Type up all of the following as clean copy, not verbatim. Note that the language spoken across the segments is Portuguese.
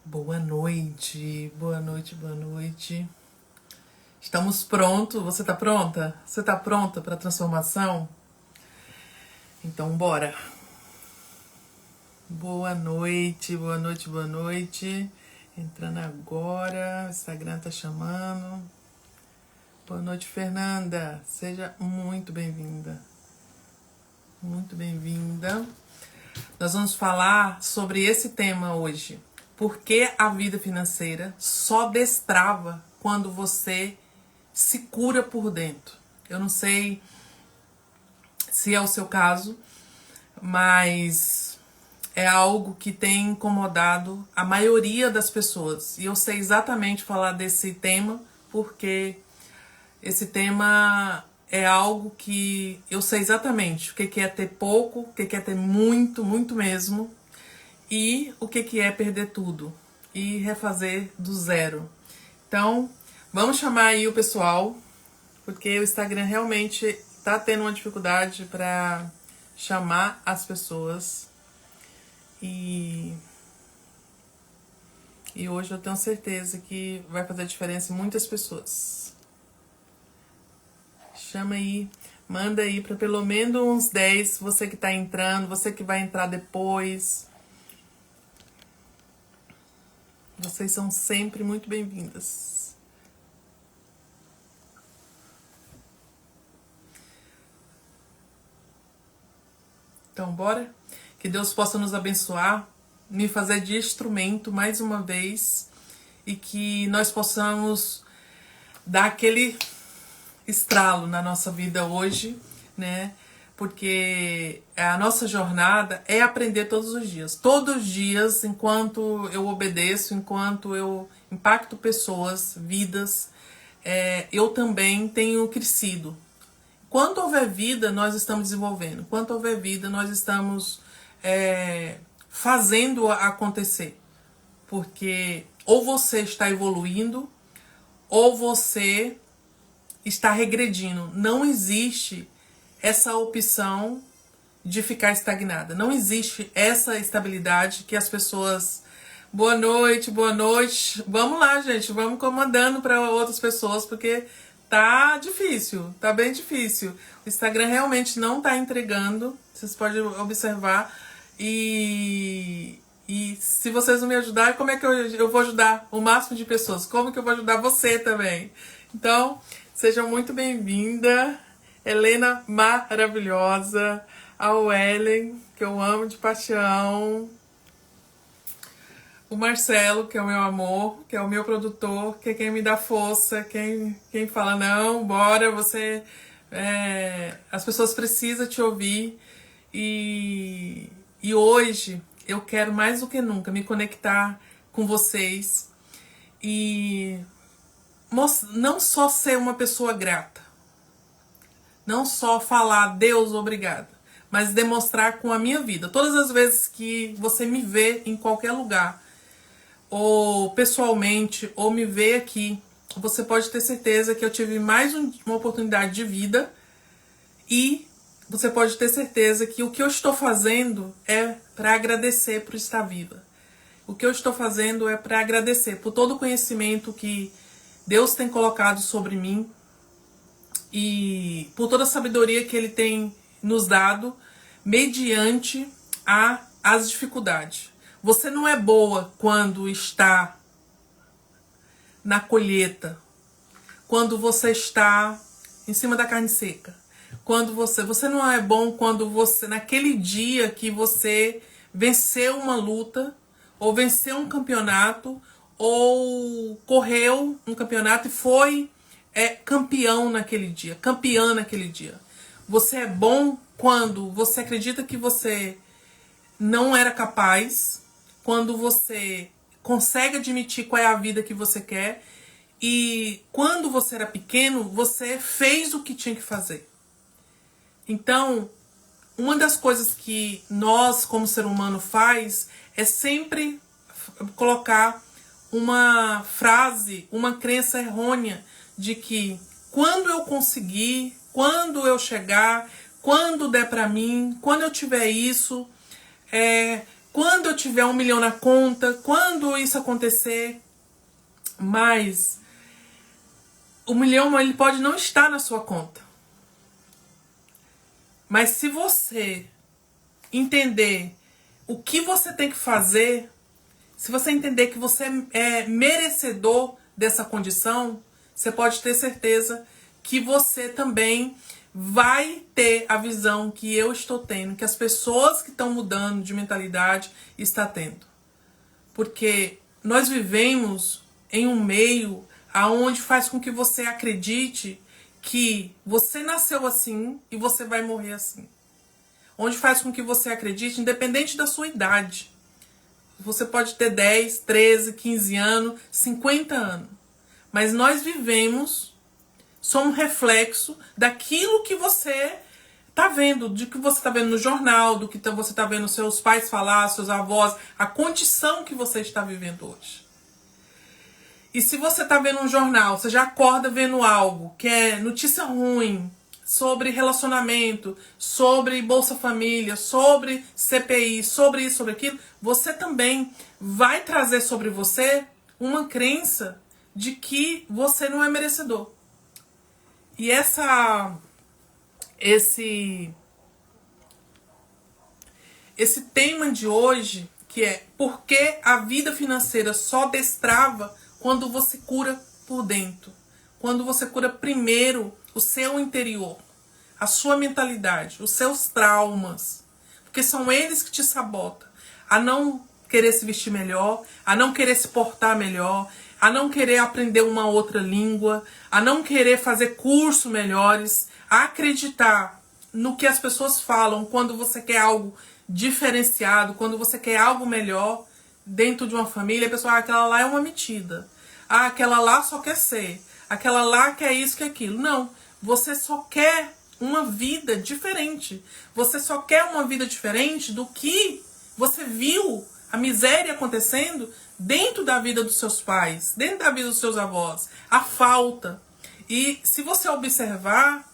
Boa noite, boa noite, boa noite. Estamos prontos? Você está pronta? Você está pronta para a transformação? Então, bora. Boa noite, boa noite, boa noite. Entrando agora, o Instagram tá chamando. Boa noite, Fernanda. Seja muito bem-vinda. Muito bem-vinda. Nós vamos falar sobre esse tema hoje. Por que a vida financeira só destrava quando você se cura por dentro? Eu não sei se é o seu caso, mas é algo que tem incomodado a maioria das pessoas. E eu sei exatamente falar desse tema porque esse tema é algo que eu sei exatamente o que é ter pouco, o que é ter muito, muito mesmo, e o que é perder tudo e refazer do zero. Então, vamos chamar aí o pessoal, porque o Instagram realmente tá tendo uma dificuldade para chamar as pessoas. E hoje eu tenho certeza que vai fazer diferença em muitas pessoas. Chama aí, manda aí para pelo menos uns 10, você que tá entrando, você que vai entrar depois. Vocês são sempre muito bem-vindas. Então, bora? Que Deus possa nos abençoar, me fazer de instrumento mais uma vez e que nós possamos dar aquele estralo na nossa vida hoje, né? Porque a nossa jornada é aprender todos os dias. Todos os dias, enquanto eu obedeço, enquanto eu impacto pessoas, vidas, eu também tenho crescido. Enquanto houver vida, nós estamos desenvolvendo. Enquanto houver vida, nós estamos fazendo acontecer. Porque ou você está evoluindo, ou você está regredindo. Não existe essa opção de ficar estagnada. Não existe essa estabilidade que as pessoas... Boa noite, boa noite. Vamos lá, gente. Vamos comandando para outras pessoas, porque tá difícil. Tá bem difícil. O Instagram realmente não tá entregando. Vocês podem observar. E se vocês não me ajudarem, como é que eu vou ajudar o máximo de pessoas? Como que eu vou ajudar você também? Então, seja muito bem-vinda. Helena maravilhosa. A Ellen, que eu amo de paixão. O Marcelo, que é o meu amor, que é o meu produtor, que é quem me dá força, quem fala, não, bora, você... as pessoas precisam te ouvir. E hoje eu quero mais do que nunca me conectar com vocês e não só ser uma pessoa grata, não só falar Deus obrigada, mas demonstrar com a minha vida. Todas as vezes que você me vê em qualquer lugar, ou pessoalmente, ou me vê aqui, você pode ter certeza que eu tive mais uma oportunidade de vida, e você pode ter certeza que o que eu estou fazendo é para agradecer por estar viva. O que eu estou fazendo é para agradecer por todo o conhecimento que Deus tem colocado sobre mim e por toda a sabedoria que Ele tem nos dado mediante as dificuldades. Você não é boa quando está na colheita, quando você está em cima da carne seca. Quando você não é bom quando você, naquele dia que você venceu uma luta, ou venceu um campeonato, ou correu um campeonato e foi campeão naquele dia, campeã naquele dia. Você é bom quando você acredita que você não era capaz, quando você consegue admitir qual é a vida que você quer, e quando você era pequeno, você fez o que tinha que fazer. Então, uma das coisas que nós, como ser humano, faz é sempre colocar uma frase, uma crença errônea de que quando eu conseguir, quando eu chegar, quando der pra mim, quando eu tiver isso, quando eu tiver 1 milhão na conta, quando isso acontecer. Mas o 1 milhão, ele pode não estar na sua conta. Mas se você entender o que você tem que fazer, se você entender que você é merecedor dessa condição, você pode ter certeza que você também vai ter a visão que eu estou tendo, que as pessoas que estão mudando de mentalidade estão tendo. Porque nós vivemos em um meio aonde faz com que você acredite que você nasceu assim e você vai morrer assim. Onde faz com que você acredite, independente da sua idade. Você pode ter 10, 13, 15 anos, 50 anos. Mas nós vivemos, somos reflexo daquilo que você está vendo, do que você está vendo no jornal, do que você está vendo seus pais falar, seus avós, a condição que você está vivendo hoje. E se você está vendo um jornal, você já acorda vendo algo que é notícia ruim, sobre relacionamento, sobre Bolsa Família, sobre CPI, sobre isso, sobre aquilo, você também vai trazer sobre você uma crença de que você não é merecedor. E esse tema de hoje, que é por que a vida financeira só destrava quando você cura por dentro. Quando você cura primeiro o seu interior, a sua mentalidade, os seus traumas. Porque são eles que te sabotam. A não querer se vestir melhor, a não querer se portar melhor, a não querer aprender uma outra língua, a não querer fazer cursos melhores, a acreditar no que as pessoas falam quando você quer algo diferenciado, quando você quer algo melhor dentro de uma família. A pessoa, aquela lá é uma metida. Aquela lá só quer ser. Aquela lá quer isso, quer aquilo. Não, você só quer uma vida diferente. Você só quer uma vida diferente do que você viu a miséria acontecendo dentro da vida dos seus pais, dentro da vida dos seus avós. A falta. E se você observar,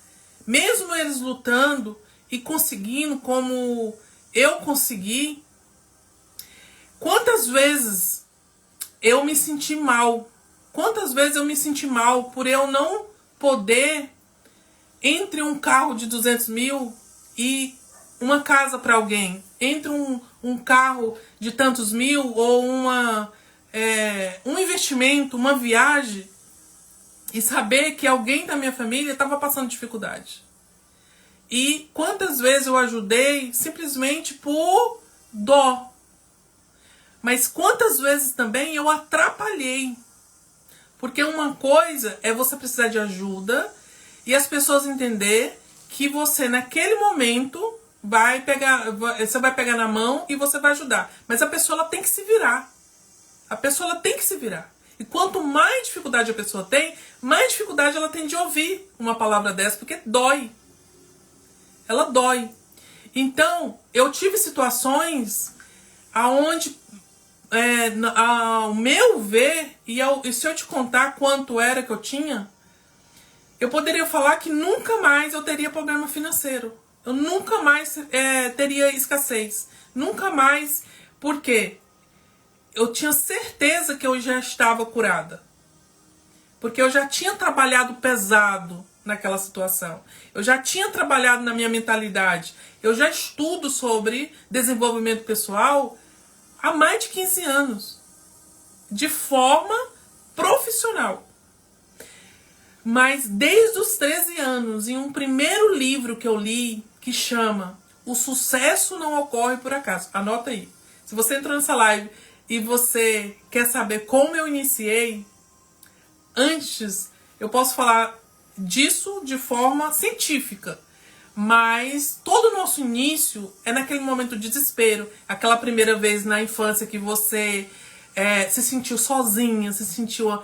mesmo eles lutando e conseguindo como eu consegui, quantas vezes eu me senti mal? Quantas vezes eu me senti mal por eu não poder, entre um carro de 200 mil e uma casa para alguém, entre um carro de tantos mil ou um investimento, uma viagem, e saber que alguém da minha família estava passando dificuldade. E quantas vezes eu ajudei simplesmente por dó. Mas quantas vezes também eu atrapalhei. Porque uma coisa é você precisar de ajuda e as pessoas entender que você naquele momento você vai pegar na mão e você vai ajudar. Mas a pessoa ela tem que se virar. A pessoa ela tem que se virar. E quanto mais dificuldade a pessoa tem, mais dificuldade ela tem de ouvir uma palavra dessa, porque dói. Ela dói. Então, eu tive situações aonde, ao meu ver, e se eu te contar quanto era que eu tinha, eu poderia falar que nunca mais eu teria problema financeiro. Eu nunca mais teria escassez. Nunca mais. Por quê? Eu tinha certeza que eu já estava curada. Porque eu já tinha trabalhado pesado naquela situação. Eu já tinha trabalhado na minha mentalidade. Eu já estudo sobre desenvolvimento pessoal há mais de 15 anos. De forma profissional. Mas desde os 13 anos, em um primeiro livro que eu li, que chama O Sucesso Não Ocorre Por Acaso. Anota aí. Se você entrou nessa live e você quer saber como eu iniciei, antes eu posso falar disso de forma científica. Mas todo o nosso início é naquele momento de desespero. Aquela primeira vez na infância que você se sentiu sozinha, se sentiu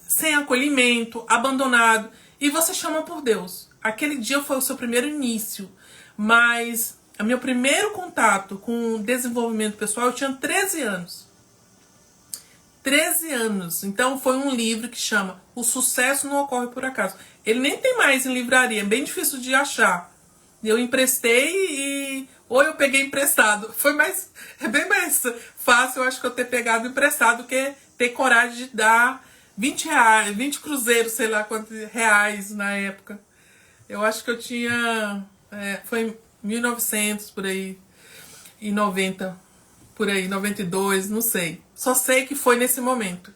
sem acolhimento, abandonado. E você chama por Deus. Aquele dia foi o seu primeiro início. Mas o meu primeiro contato com desenvolvimento pessoal, eu tinha 13 anos. 13 anos. Então foi um livro que chama O Sucesso Não Ocorre Por Acaso. Ele nem tem mais em livraria, é bem difícil de achar. Eu emprestei e ou eu peguei emprestado. É bem mais fácil, eu acho, que eu ter pegado emprestado que ter coragem de dar 20 reais, 20 cruzeiros, sei lá quantos reais na época. Eu acho que eu tinha, foi em 1900 por aí, e 90, por aí, 92, não sei. Só sei que foi nesse momento.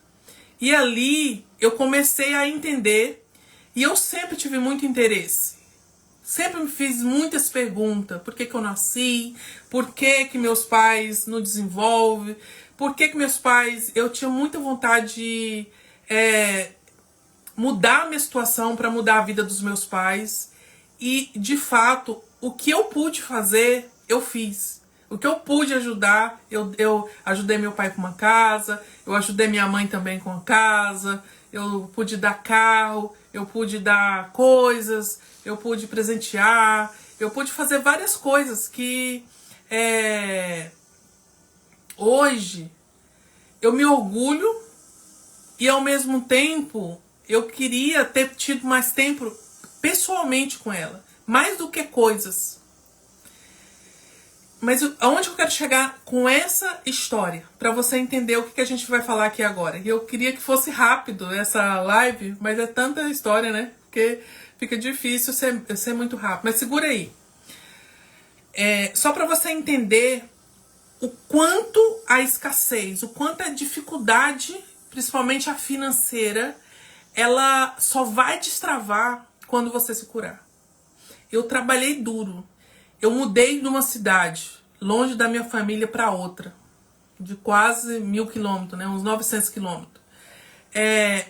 E ali eu comecei a entender, e eu sempre tive muito interesse. Sempre me fiz muitas perguntas. Por que que eu nasci? Por que que meus pais não desenvolvem? Por que que meus pais... Eu tinha muita vontade de mudar a minha situação para mudar a vida dos meus pais. E, de fato, o que eu pude fazer, eu fiz. O que eu pude ajudar, eu ajudei meu pai com uma casa, eu ajudei minha mãe também com a casa, eu pude dar carro, eu pude dar coisas, eu pude presentear, eu pude fazer várias coisas que hoje eu me orgulho e ao mesmo tempo eu queria ter tido mais tempo pessoalmente com ela, mais do que coisas. Mas aonde eu quero chegar com essa história? Para você entender o que a gente vai falar aqui agora. E eu queria que fosse rápido essa live, mas é tanta história, né? Porque fica difícil ser muito rápido. Mas segura aí. Só para você entender o quanto a escassez, o quanto a dificuldade, principalmente a financeira, ela só vai destravar quando você se curar. Eu trabalhei duro. Eu mudei de uma cidade, longe da minha família, para outra, de quase 1000 quilômetros, né? Uns 900 quilômetros.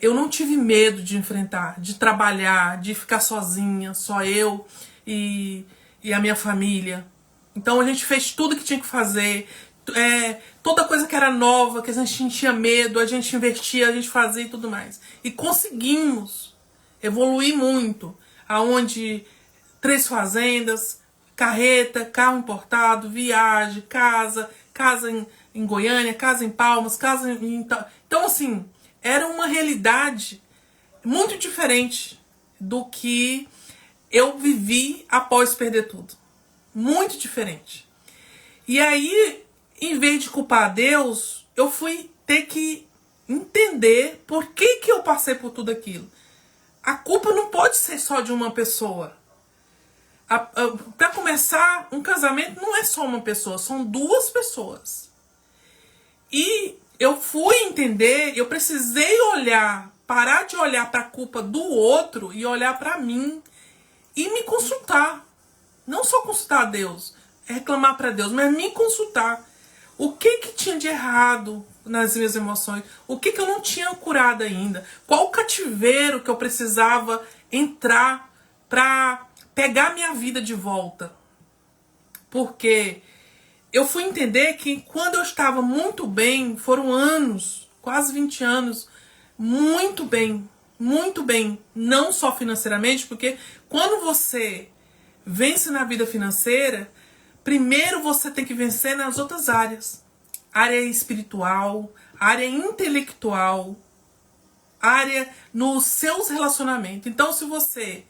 Eu não tive medo de enfrentar, de trabalhar, de ficar sozinha, só eu e a minha família. Então a gente fez tudo que tinha que fazer, toda coisa que era nova, que a gente tinha medo, a gente investia, a gente fazia e tudo mais. E conseguimos evoluir muito, aonde 3 fazendas, carreta, carro importado, viagem, casa em Goiânia, casa em Palmas, casa em... Então, assim, era uma realidade muito diferente do que eu vivi após perder tudo. Muito diferente. E aí, em vez de culpar a Deus, eu fui ter que entender por que que eu passei por tudo aquilo. A culpa não pode ser só de uma pessoa. Para começar, um casamento não é só uma pessoa, são 2 pessoas. E eu fui entender, eu precisei olhar, parar de olhar para a culpa do outro e olhar para mim e me consultar. Não só consultar a Deus, reclamar para Deus, mas me consultar. O que que tinha de errado nas minhas emoções? O que que eu não tinha curado ainda? Qual o cativeiro que eu precisava entrar para pegar minha vida de volta? Porque eu fui entender que quando eu estava muito bem, foram anos, quase 20 anos, muito bem, não só financeiramente, porque quando você vence na vida financeira, primeiro você tem que vencer nas outras áreas. Área espiritual, área intelectual, área nos seus relacionamentos. Então, se você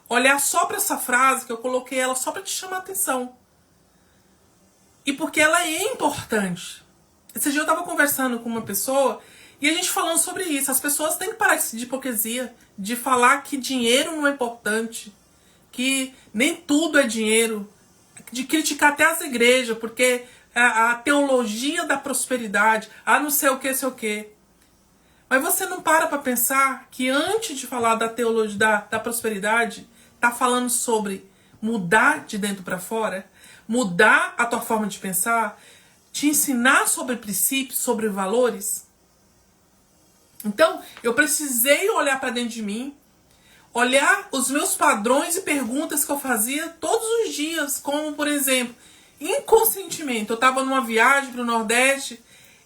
olhar só para essa frase, que eu coloquei ela só para te chamar a atenção. E porque ela é importante. Esse dia eu estava conversando com uma pessoa e a gente falando sobre isso. As pessoas têm que parar de hipocrisia, de falar que dinheiro não é importante, que nem tudo é dinheiro, de criticar até as igrejas, porque a teologia da prosperidade, não sei o que, sei o que. Mas você não para pensar que antes de falar da teologia da prosperidade, tá falando sobre mudar de dentro para fora, mudar a tua forma de pensar, te ensinar sobre princípios, sobre valores. Então, eu precisei olhar para dentro de mim, olhar os meus padrões e perguntas que eu fazia todos os dias, como, por exemplo, inconscientemente, eu estava numa viagem para o Nordeste,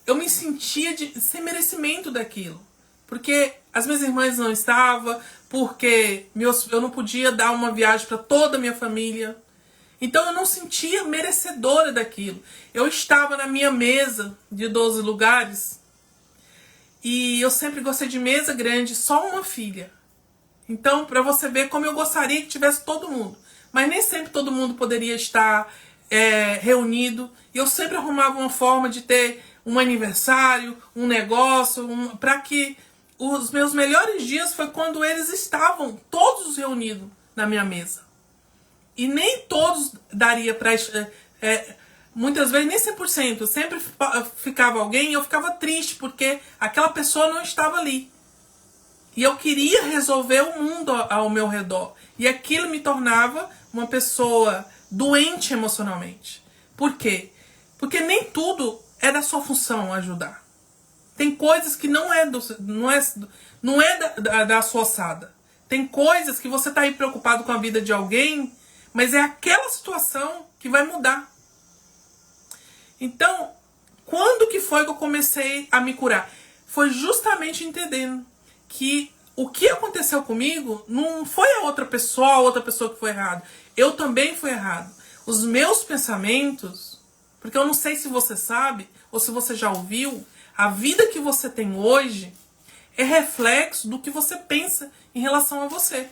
eu me sentia sem merecimento daquilo. Porque as minhas irmãs não estavam, porque eu não podia dar uma viagem para toda a minha família. Então eu não sentia merecedora daquilo. Eu estava na minha mesa de 12 lugares e eu sempre gostei de mesa grande, só uma filha. Então, para você ver como eu gostaria que tivesse todo mundo. Mas nem sempre todo mundo poderia estar reunido. E eu sempre arrumava uma forma de ter um aniversário, um negócio, para que os meus melhores dias foi quando eles estavam todos reunidos na minha mesa. E nem todos daria para... muitas vezes nem 100%. Sempre ficava alguém e eu ficava triste porque aquela pessoa não estava ali. E eu queria resolver o mundo ao meu redor. E aquilo me tornava uma pessoa doente emocionalmente. Por quê? Porque nem tudo é da sua função ajudar. Tem coisas que não é da sua ossada. Tem coisas que você está aí preocupado com a vida de alguém, mas é aquela situação que vai mudar. Então, quando que foi que eu comecei a me curar? Foi justamente entendendo que o que aconteceu comigo não foi a outra pessoa que foi errado. Eu também fui errado. Os meus pensamentos, porque eu não sei se você sabe, ou se você já ouviu, a vida que você tem hoje é reflexo do que você pensa em relação a você.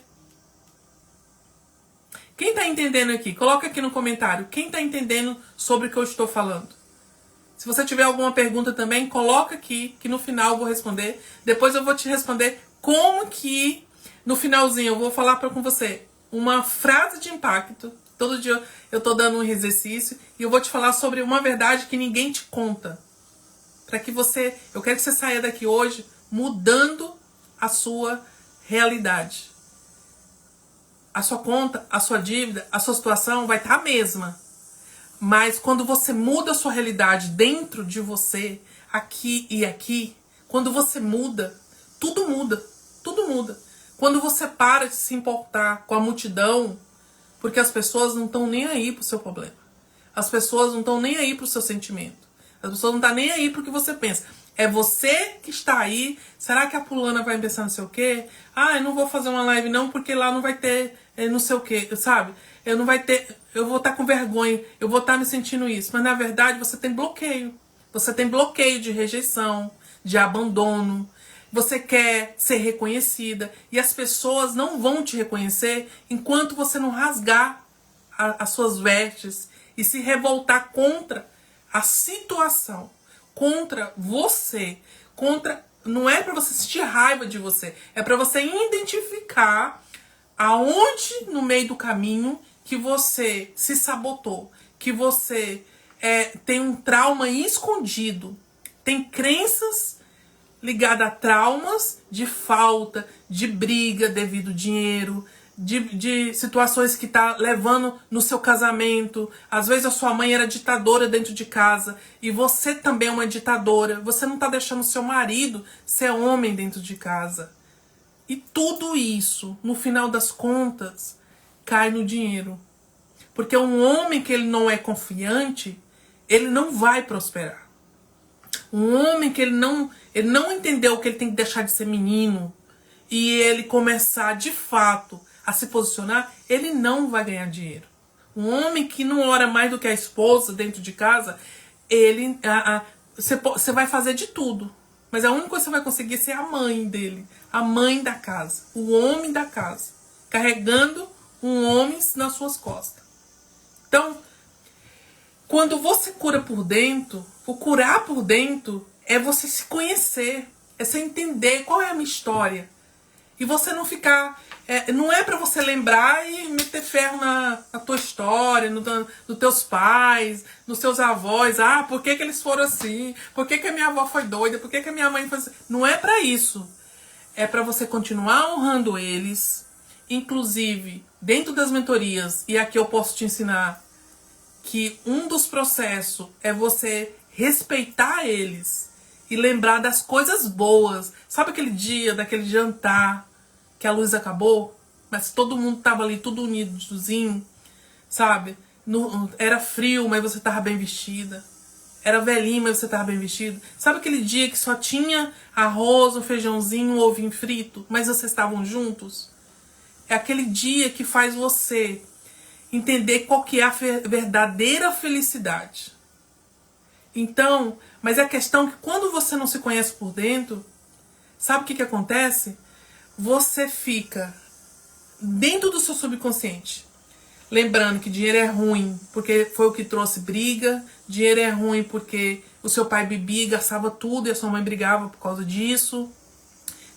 Quem está entendendo aqui? Coloca aqui no comentário. Quem está entendendo sobre o que eu estou falando? Se você tiver alguma pergunta também, coloca aqui, que no final eu vou responder. Depois eu vou te responder como que, no finalzinho, eu vou falar com você uma frase de impacto. Todo dia eu estou dando um exercício e eu vou te falar sobre uma verdade que ninguém te conta. Para que você, eu quero que você saia daqui hoje mudando a sua realidade. A sua conta, a sua dívida, a sua situação vai estar a mesma. Mas quando você muda a sua realidade dentro de você, aqui e aqui, quando você muda, tudo muda. Tudo muda. Quando você para de se importar com a multidão, porque as pessoas não estão nem aí pro seu problema. As pessoas não estão nem aí pro seu sentimento. As pessoas não estão nem aí pro que você pensa. É você que está aí. Será que a fulana vai pensar não sei o quê? Ah, eu não vou fazer uma live não, porque lá não vai ter não sei o quê, sabe? Eu não vai ter, eu vou estar com vergonha, eu vou estar me sentindo isso. Mas na verdade você tem bloqueio. Você tem bloqueio de rejeição, de abandono. Você quer ser reconhecida. E as pessoas não vão te reconhecer enquanto você não rasgar as suas vestes e se revoltar contra a situação, contra você, não é para você sentir raiva de você, é para você identificar aonde no meio do caminho que você se sabotou, que você tem um trauma escondido, tem crenças ligadas a traumas de falta, de briga devido ao dinheiro, de situações que tá levando no seu casamento. Às vezes a sua mãe era ditadora dentro de casa e você também é uma ditadora. Você não tá deixando o seu marido ser homem dentro de casa. E tudo isso, no final das contas, cai no dinheiro. Porque um homem que ele não é confiante, ele não vai prosperar. Um homem que ele não entendeu que ele tem que deixar de ser menino e ele começar de fato a se posicionar, ele não vai ganhar dinheiro. Um homem que não ora mais do que a esposa dentro de casa, você vai fazer de tudo. Mas a única coisa que você vai conseguir é ser a mãe dele. A mãe da casa. O homem da casa. Carregando um homem nas suas costas. Então, quando você cura por dentro, o curar por dentro é você se conhecer. É você entender qual é a minha história. E você não ficar... não é pra você lembrar e meter ferro na tua história, nos teus pais, nos seus avós. Ah, por que eles foram assim? Por que a minha avó foi doida? Por que a minha mãe foi assim? Não é pra isso. É pra você continuar honrando eles. Inclusive, dentro das mentorias, e aqui eu posso te ensinar que um dos processos é você respeitar eles e lembrar das coisas boas. Sabe aquele dia, daquele jantar, que a luz acabou, mas todo mundo tava ali, tudo unidozinho, sabe? Era frio, mas você tava bem vestida. Era velhinho, mas você tava bem vestido. Sabe aquele dia que só tinha arroz, um feijãozinho, um ovinho frito, mas vocês estavam juntos? É aquele dia que faz você entender qual que é a verdadeira felicidade. Então, mas a questão é que quando você não se conhece por dentro, sabe o que acontece? Você fica dentro do seu subconsciente. lembrando que dinheiro é ruim porque foi o que trouxe briga, dinheiro é ruim porque o seu pai bebia e gastava tudo e a sua mãe brigava por causa disso.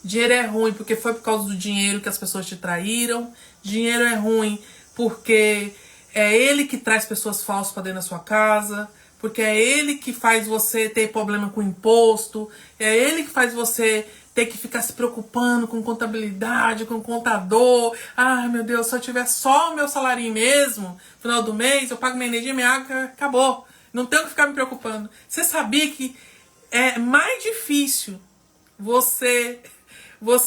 Dinheiro é ruim porque foi por causa do dinheiro que as pessoas te traíram. Dinheiro é ruim porque é ele que traz pessoas falsas para dentro da sua casa. Porque é ele que faz você ter problema com imposto. É ele que faz você ter que ficar se preocupando com contabilidade, com contador. Ai, meu Deus, se eu tiver só o meu salário mesmo, no final do mês, eu pago minha energia, minha água, acabou. Não tenho que ficar me preocupando. Você sabia que é mais difícil você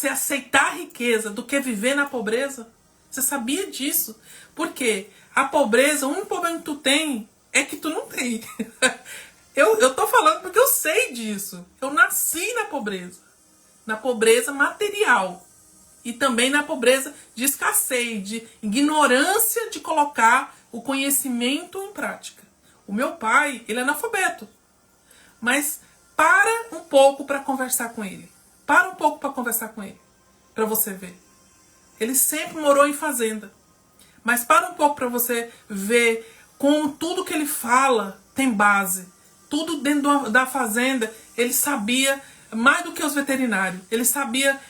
aceitar a riqueza do que viver na pobreza? Você sabia disso? Porque a pobreza, o único problema que tu tem é que tu não tem. Eu tô falando porque eu sei disso. Eu nasci na pobreza material. E também na pobreza de escassez, de ignorância de colocar o conhecimento em prática. O meu pai, ele é analfabeto. Mas para um pouco para conversar com ele. Para um pouco para conversar com ele. Para você ver. Ele sempre morou em fazenda. Mas para um pouco para você ver como tudo que ele fala tem base. Tudo dentro da fazenda, ele sabia mais do que os veterinários. Ele sabia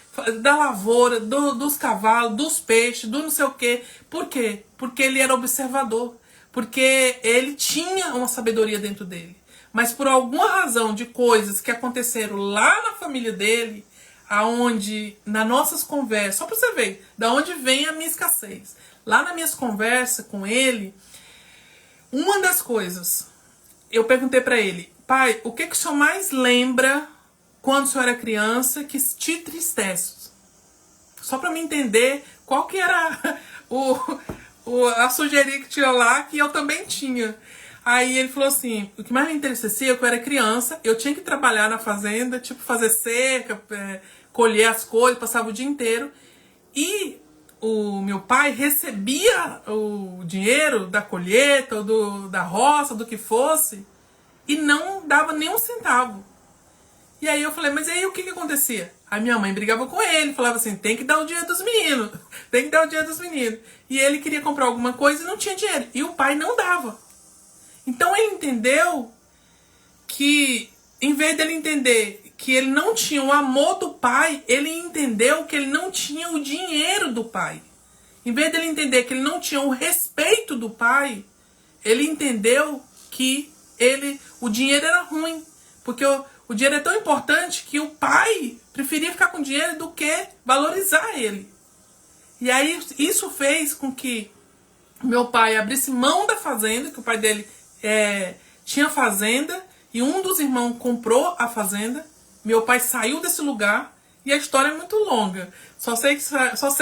da lavoura, dos cavalos, dos peixes, do não sei o quê. Por quê? Porque ele era observador. Porque ele tinha uma sabedoria dentro dele. Mas por alguma razão de coisas que aconteceram lá na família dele, aonde, nas nossas conversas, só para você ver, da onde vem a minha escassez. Lá nas minhas conversas com ele, uma das coisas, eu perguntei para ele, pai, o que o senhor mais lembra quando o senhor era criança que te entristece? Só para me entender qual que era a sujeirinha que tinha lá, que eu também tinha. Aí ele falou assim, o que mais me entristecia é que eu era criança, eu tinha que trabalhar na fazenda, tipo fazer cerca, colher as coisas, passava o dia inteiro. E o meu pai recebia o dinheiro da colheita, ou da roça, do que fosse, e não dava nem um centavo. E aí eu falei, mas aí o que acontecia? A minha mãe brigava com ele, falava assim, tem que dar o dinheiro dos meninos, tem que dar o dinheiro dos meninos. E ele queria comprar alguma coisa e não tinha dinheiro, e o pai não dava. Então ele entendeu que, em vez dele entender que ele não tinha o amor do pai, ele entendeu que ele não tinha o dinheiro do pai. Em vez dele entender que ele não tinha o respeito do pai, ele entendeu que o dinheiro era ruim. Porque o dinheiro é tão importante que o pai preferia ficar com dinheiro do que valorizar ele. E aí isso fez com que meu pai abrisse mão da fazenda, que o pai dele tinha fazenda, e um dos irmãos comprou a fazenda. Meu pai saiu desse lugar, e a história é muito longa. Só sei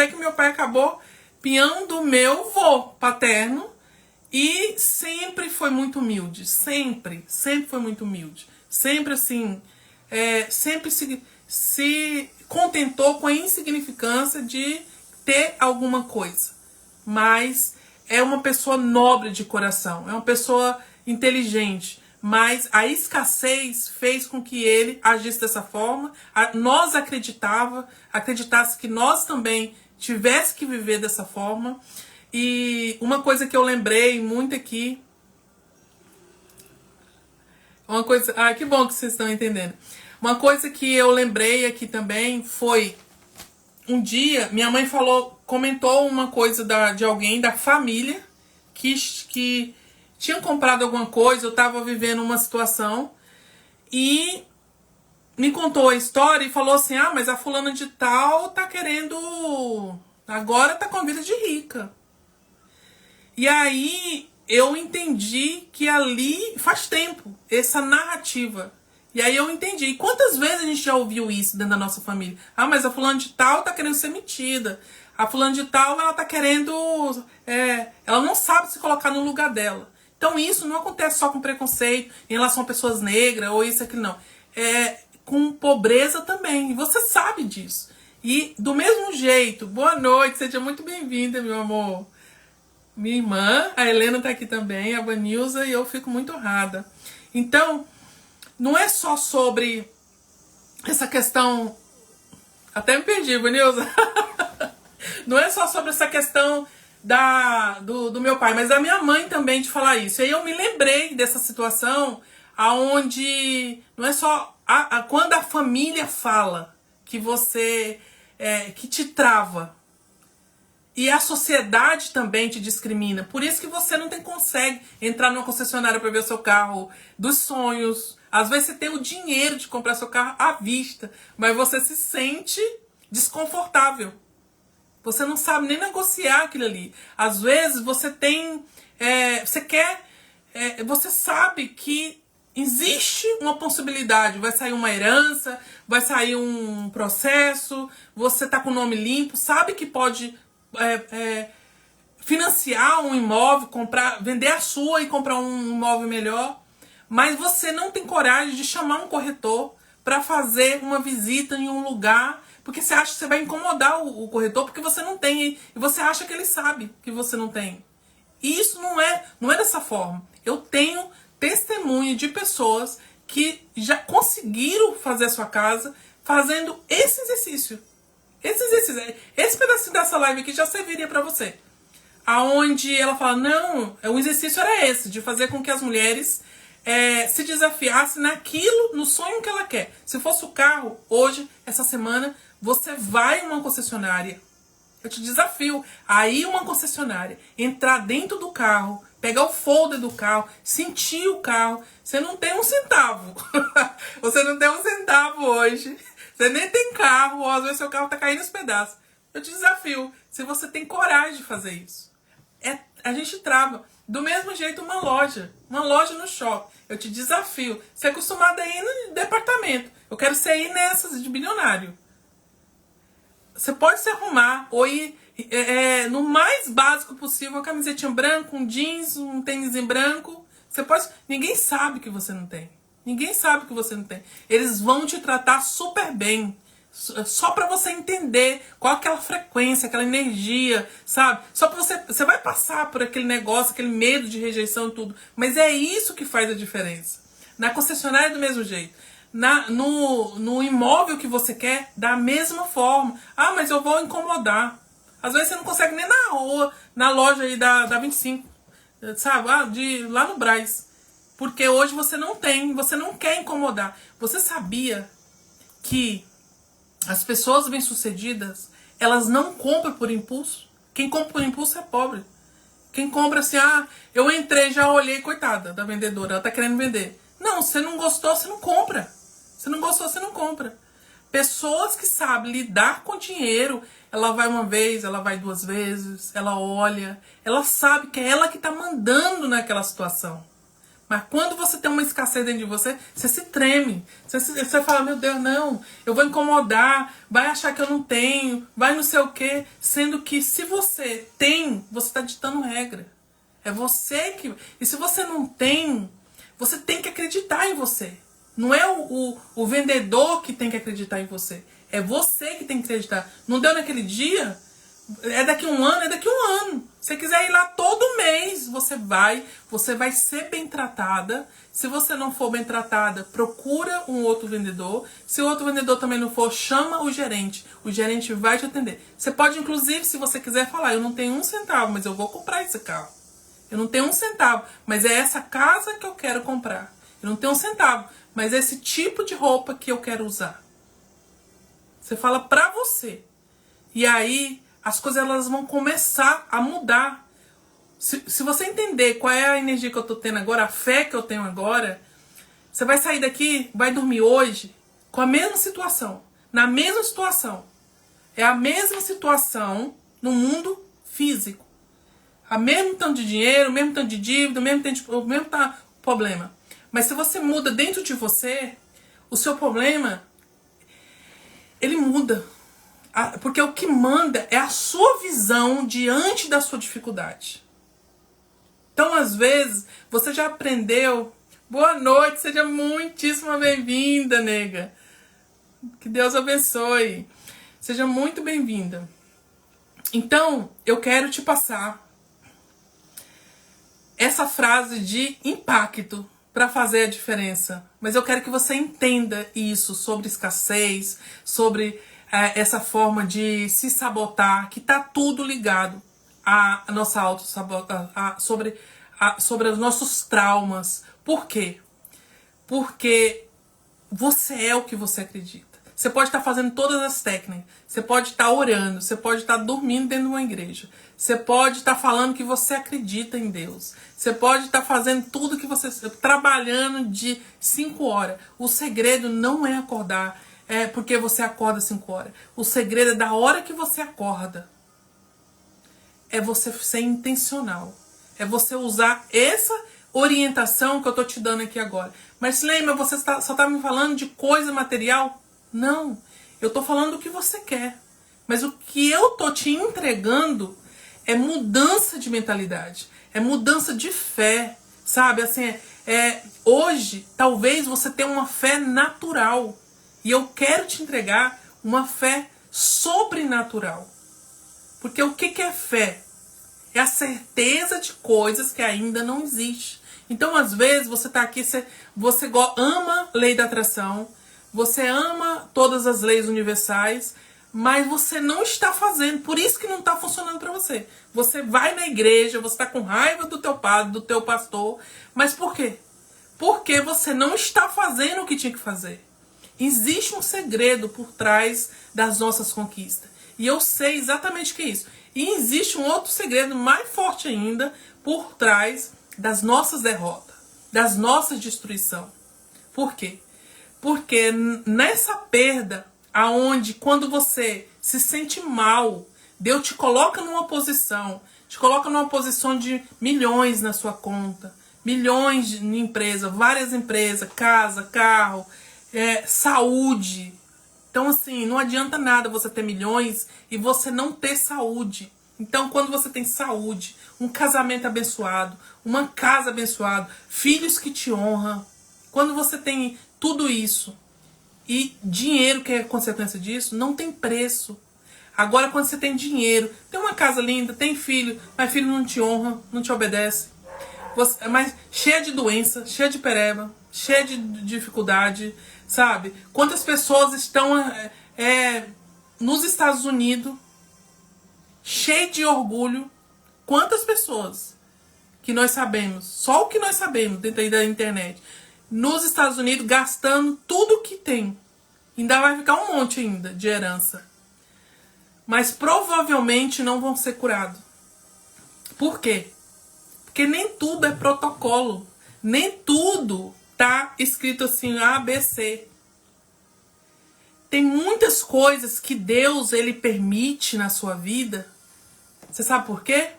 que meu pai acabou pinhando o meu vô paterno, e sempre foi muito humilde. Sempre foi muito humilde. Sempre assim, sempre se contentou com a insignificância de ter alguma coisa. Mas é uma pessoa nobre de coração, é uma pessoa inteligente, mas a escassez fez com que ele agisse dessa forma. Nós acreditasse que nós também tivesse que viver dessa forma. E uma coisa que eu lembrei muito aqui, que bom que vocês estão entendendo. Uma coisa que eu lembrei aqui também foi, um dia minha mãe comentou uma coisa de alguém da família que tinha comprado alguma coisa, eu estava vivendo uma situação, e me contou a história e falou assim, mas a fulana de tal tá querendo, agora tá com a vida de rica. E aí eu entendi que ali faz tempo, essa narrativa. E aí eu entendi. E quantas vezes a gente já ouviu isso dentro da nossa família? Mas a fulana de tal tá querendo ser metida. A fulana de tal, ela tá querendo... ela não sabe se colocar no lugar dela. Então isso não acontece só com preconceito em relação a pessoas negras ou isso aqui, não. É com pobreza também. E você sabe disso. E do mesmo jeito, boa noite, seja muito bem-vinda, meu amor. Minha irmã, a Helena tá aqui também, a Vanilza, e eu fico muito honrada. Então, não é só sobre essa questão... Até me perdi, Vanilza. Não é só sobre essa questão do meu pai, mas da minha mãe também de falar isso. E aí eu me lembrei dessa situação aonde não é só quando a família fala que você que te trava e a sociedade também te discrimina. Por isso que você não consegue entrar numa concessionária para ver o seu carro dos sonhos. Às vezes você tem o dinheiro de comprar seu carro à vista, mas você se sente desconfortável. Você não sabe nem negociar aquilo ali. Às vezes você tem... você quer... você sabe que existe uma possibilidade. Vai sair uma herança, vai sair um processo, você tá com o nome limpo, sabe que pode financiar um imóvel, vender a sua e comprar um imóvel melhor. Mas você não tem coragem de chamar um corretor para fazer uma visita em um lugar... Porque você acha que você vai incomodar o corretor porque você não tem. E você acha que ele sabe que você não tem. E isso não é dessa forma. Eu tenho testemunho de pessoas que já conseguiram fazer a sua casa fazendo esse exercício. Esse pedacinho dessa live aqui já serviria para você. Aonde ela fala, não, o exercício era esse, de fazer com que as mulheres se desafiassem naquilo, no sonho que ela quer. Se fosse o carro, hoje, essa semana... Você vai em uma concessionária, eu te desafio a ir uma concessionária, entrar dentro do carro, pegar o folder do carro, sentir o carro. Você não tem um centavo. Você não tem um centavo hoje. Você nem tem carro, ou às vezes seu carro tá caindo aos pedaços. Eu te desafio, se você tem coragem de fazer isso. A gente trava. Do mesmo jeito uma loja no shopping. Eu te desafio. Você é acostumado a ir no departamento. Eu quero você ir nessas de bilionário. Você pode se arrumar ou ir no mais básico possível, uma camisetinha branca, um jeans, um tênis em branco. Você pode. Ninguém sabe que você não tem. Ninguém sabe que você não tem. Eles vão te tratar super bem. Só pra você entender qual é aquela frequência, aquela energia, sabe? Só pra você vai passar por aquele negócio, aquele medo de rejeição e tudo. Mas é isso que faz a diferença. Na concessionária do mesmo jeito. No imóvel que você quer, da mesma forma. Ah, mas eu vou incomodar. Às vezes você não consegue nem na rua, na loja aí da 25, sabe? Lá no Brás. Porque hoje você não quer incomodar. Você sabia que as pessoas bem-sucedidas, elas não compram por impulso? Quem compra por impulso é pobre. Quem compra assim, eu entrei, já olhei, coitada da vendedora, ela tá querendo vender. Não, você não gostou, você não compra. Se não gostou, você não compra. Pessoas que sabem lidar com dinheiro, ela vai uma vez, ela vai duas vezes, ela olha, ela sabe que é ela que está mandando naquela situação. Mas quando você tem uma escassez dentro de você, você se treme. Você fala, meu Deus, não, eu vou incomodar, vai achar que eu não tenho, vai não sei o quê. Sendo que se você tem, você está ditando regra. É você que... E se você não tem, você tem que acreditar em você. Não é o vendedor que tem que acreditar em você. É você que tem que acreditar. Não deu naquele dia? É daqui um ano? É daqui um ano. Se você quiser ir lá todo mês, você vai ser bem tratada. Se você não for bem tratada, procura um outro vendedor. Se o outro vendedor também não for, chama o gerente. O gerente vai te atender. Você pode, inclusive, se você quiser falar, eu não tenho um centavo, mas eu vou comprar esse carro. Eu não tenho um centavo, mas é essa casa que eu quero comprar. Eu não tenho um centavo, mas é esse tipo de roupa que eu quero usar. Você fala pra você. E aí, as coisas elas vão começar a mudar. Se você entender qual é a energia que eu tô tendo agora, a fé que eu tenho agora, você vai sair daqui, vai dormir hoje com a mesma situação. Na mesma situação. É a mesma situação no mundo físico. A mesmo tanto de dinheiro, o mesmo tanto de dívida, o mesmo problema. Mas se você muda dentro de você, o seu problema, ele muda. Porque o que manda é a sua visão diante da sua dificuldade. Então, às vezes, você já aprendeu. Boa noite, seja muitíssimo bem-vinda, nega. Que Deus abençoe. Seja muito bem-vinda. Então, eu quero te passar essa frase de impacto para fazer a diferença. Mas eu quero que você entenda isso sobre escassez, sobre essa forma de se sabotar, que tá tudo ligado. a nossa sobre os nossos traumas. Por quê? Porque você é o que você acredita. Você pode estar fazendo todas as técnicas. Você pode estar orando. Você pode estar dormindo dentro de uma igreja. Você pode estar falando que você acredita em Deus. Você pode estar fazendo tudo que você... Trabalhando de 5 horas. O segredo não é acordar. É porque você acorda 5 horas. O segredo é da hora que você acorda. É você ser intencional. É você usar essa orientação que eu tô te dando aqui agora. Mas lembra, você só tá me falando de coisa material? Não. Eu tô falando do que você quer. Mas o que eu tô te entregando é mudança de mentalidade. É mudança de fé. Sabe? Assim, hoje, talvez você tenha uma fé natural. E eu quero te entregar uma fé sobrenatural. Porque o que é fé? É a certeza de coisas que ainda não existem. Então, às vezes, você está aqui, você ama a lei da atração, você ama todas as leis universais, mas você não está fazendo. Por isso que não está funcionando para você. Você vai na igreja, você está com raiva do teu padre, do teu pastor. Mas por quê? Porque você não está fazendo o que tinha que fazer. Existe um segredo por trás das nossas conquistas. E eu sei exatamente o que é isso. E existe um outro segredo mais forte ainda por trás das nossas derrotas, das nossas destruições. Por quê? Porque nessa perda, aonde quando você se sente mal, Deus te coloca numa posição, de milhões na sua conta, milhões de empresas, várias empresas, casa, carro, saúde. Então, assim, não adianta nada você ter milhões e você não ter saúde. Então, quando você tem saúde, um casamento abençoado, uma casa abençoada, filhos que te honram, quando você tem tudo isso e dinheiro que é consequência disso, não tem preço. Agora, quando você tem dinheiro, tem uma casa linda, tem filho, mas filho não te honra, não te obedece. Mas cheia de doença, cheia de pereba, cheia de dificuldade, sabe? Quantas pessoas estão nos Estados Unidos, cheio de orgulho. Quantas pessoas que nós sabemos, só o que nós sabemos dentro aí da internet, nos Estados Unidos gastando tudo que tem. Ainda vai ficar um monte ainda de herança. Mas provavelmente não vão ser curados. Por quê? Porque nem tudo é protocolo. Nem tudo tá escrito assim A, B, C. Tem muitas coisas que Deus ele permite na sua vida. Você sabe por quê?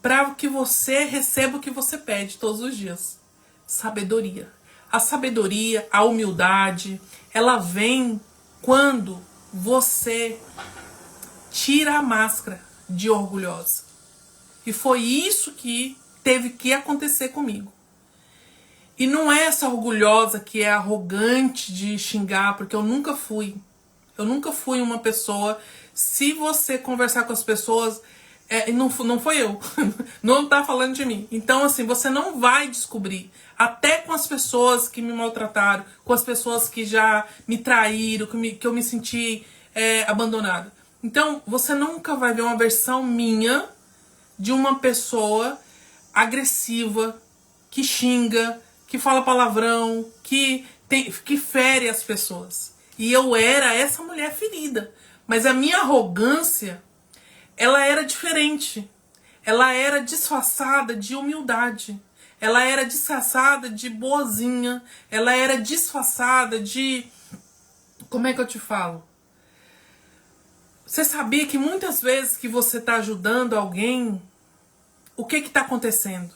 Para que você receba o que você pede todos os dias. Sabedoria. A sabedoria, a humildade, ela vem quando você tira a máscara de orgulhosa. E foi isso que teve que acontecer comigo. E não é essa orgulhosa que é arrogante de xingar, porque eu nunca fui. Eu nunca fui uma pessoa... Se você conversar com as pessoas... não foi eu. Não tá falando de mim. Então, assim, você não vai descobrir. Até com as pessoas que me maltrataram, com as pessoas que já me traíram, que eu me senti abandonada. Então, você nunca vai ver uma versão minha de uma pessoa agressiva, que xinga, que fala palavrão, que fere as pessoas. E eu era essa mulher ferida. Mas a minha arrogância, ela era diferente. Ela era disfarçada de humildade. Ela era disfarçada de boazinha. Ela era disfarçada de... Como é que eu te falo? Você sabia que muitas vezes que você está ajudando alguém, o que está acontecendo?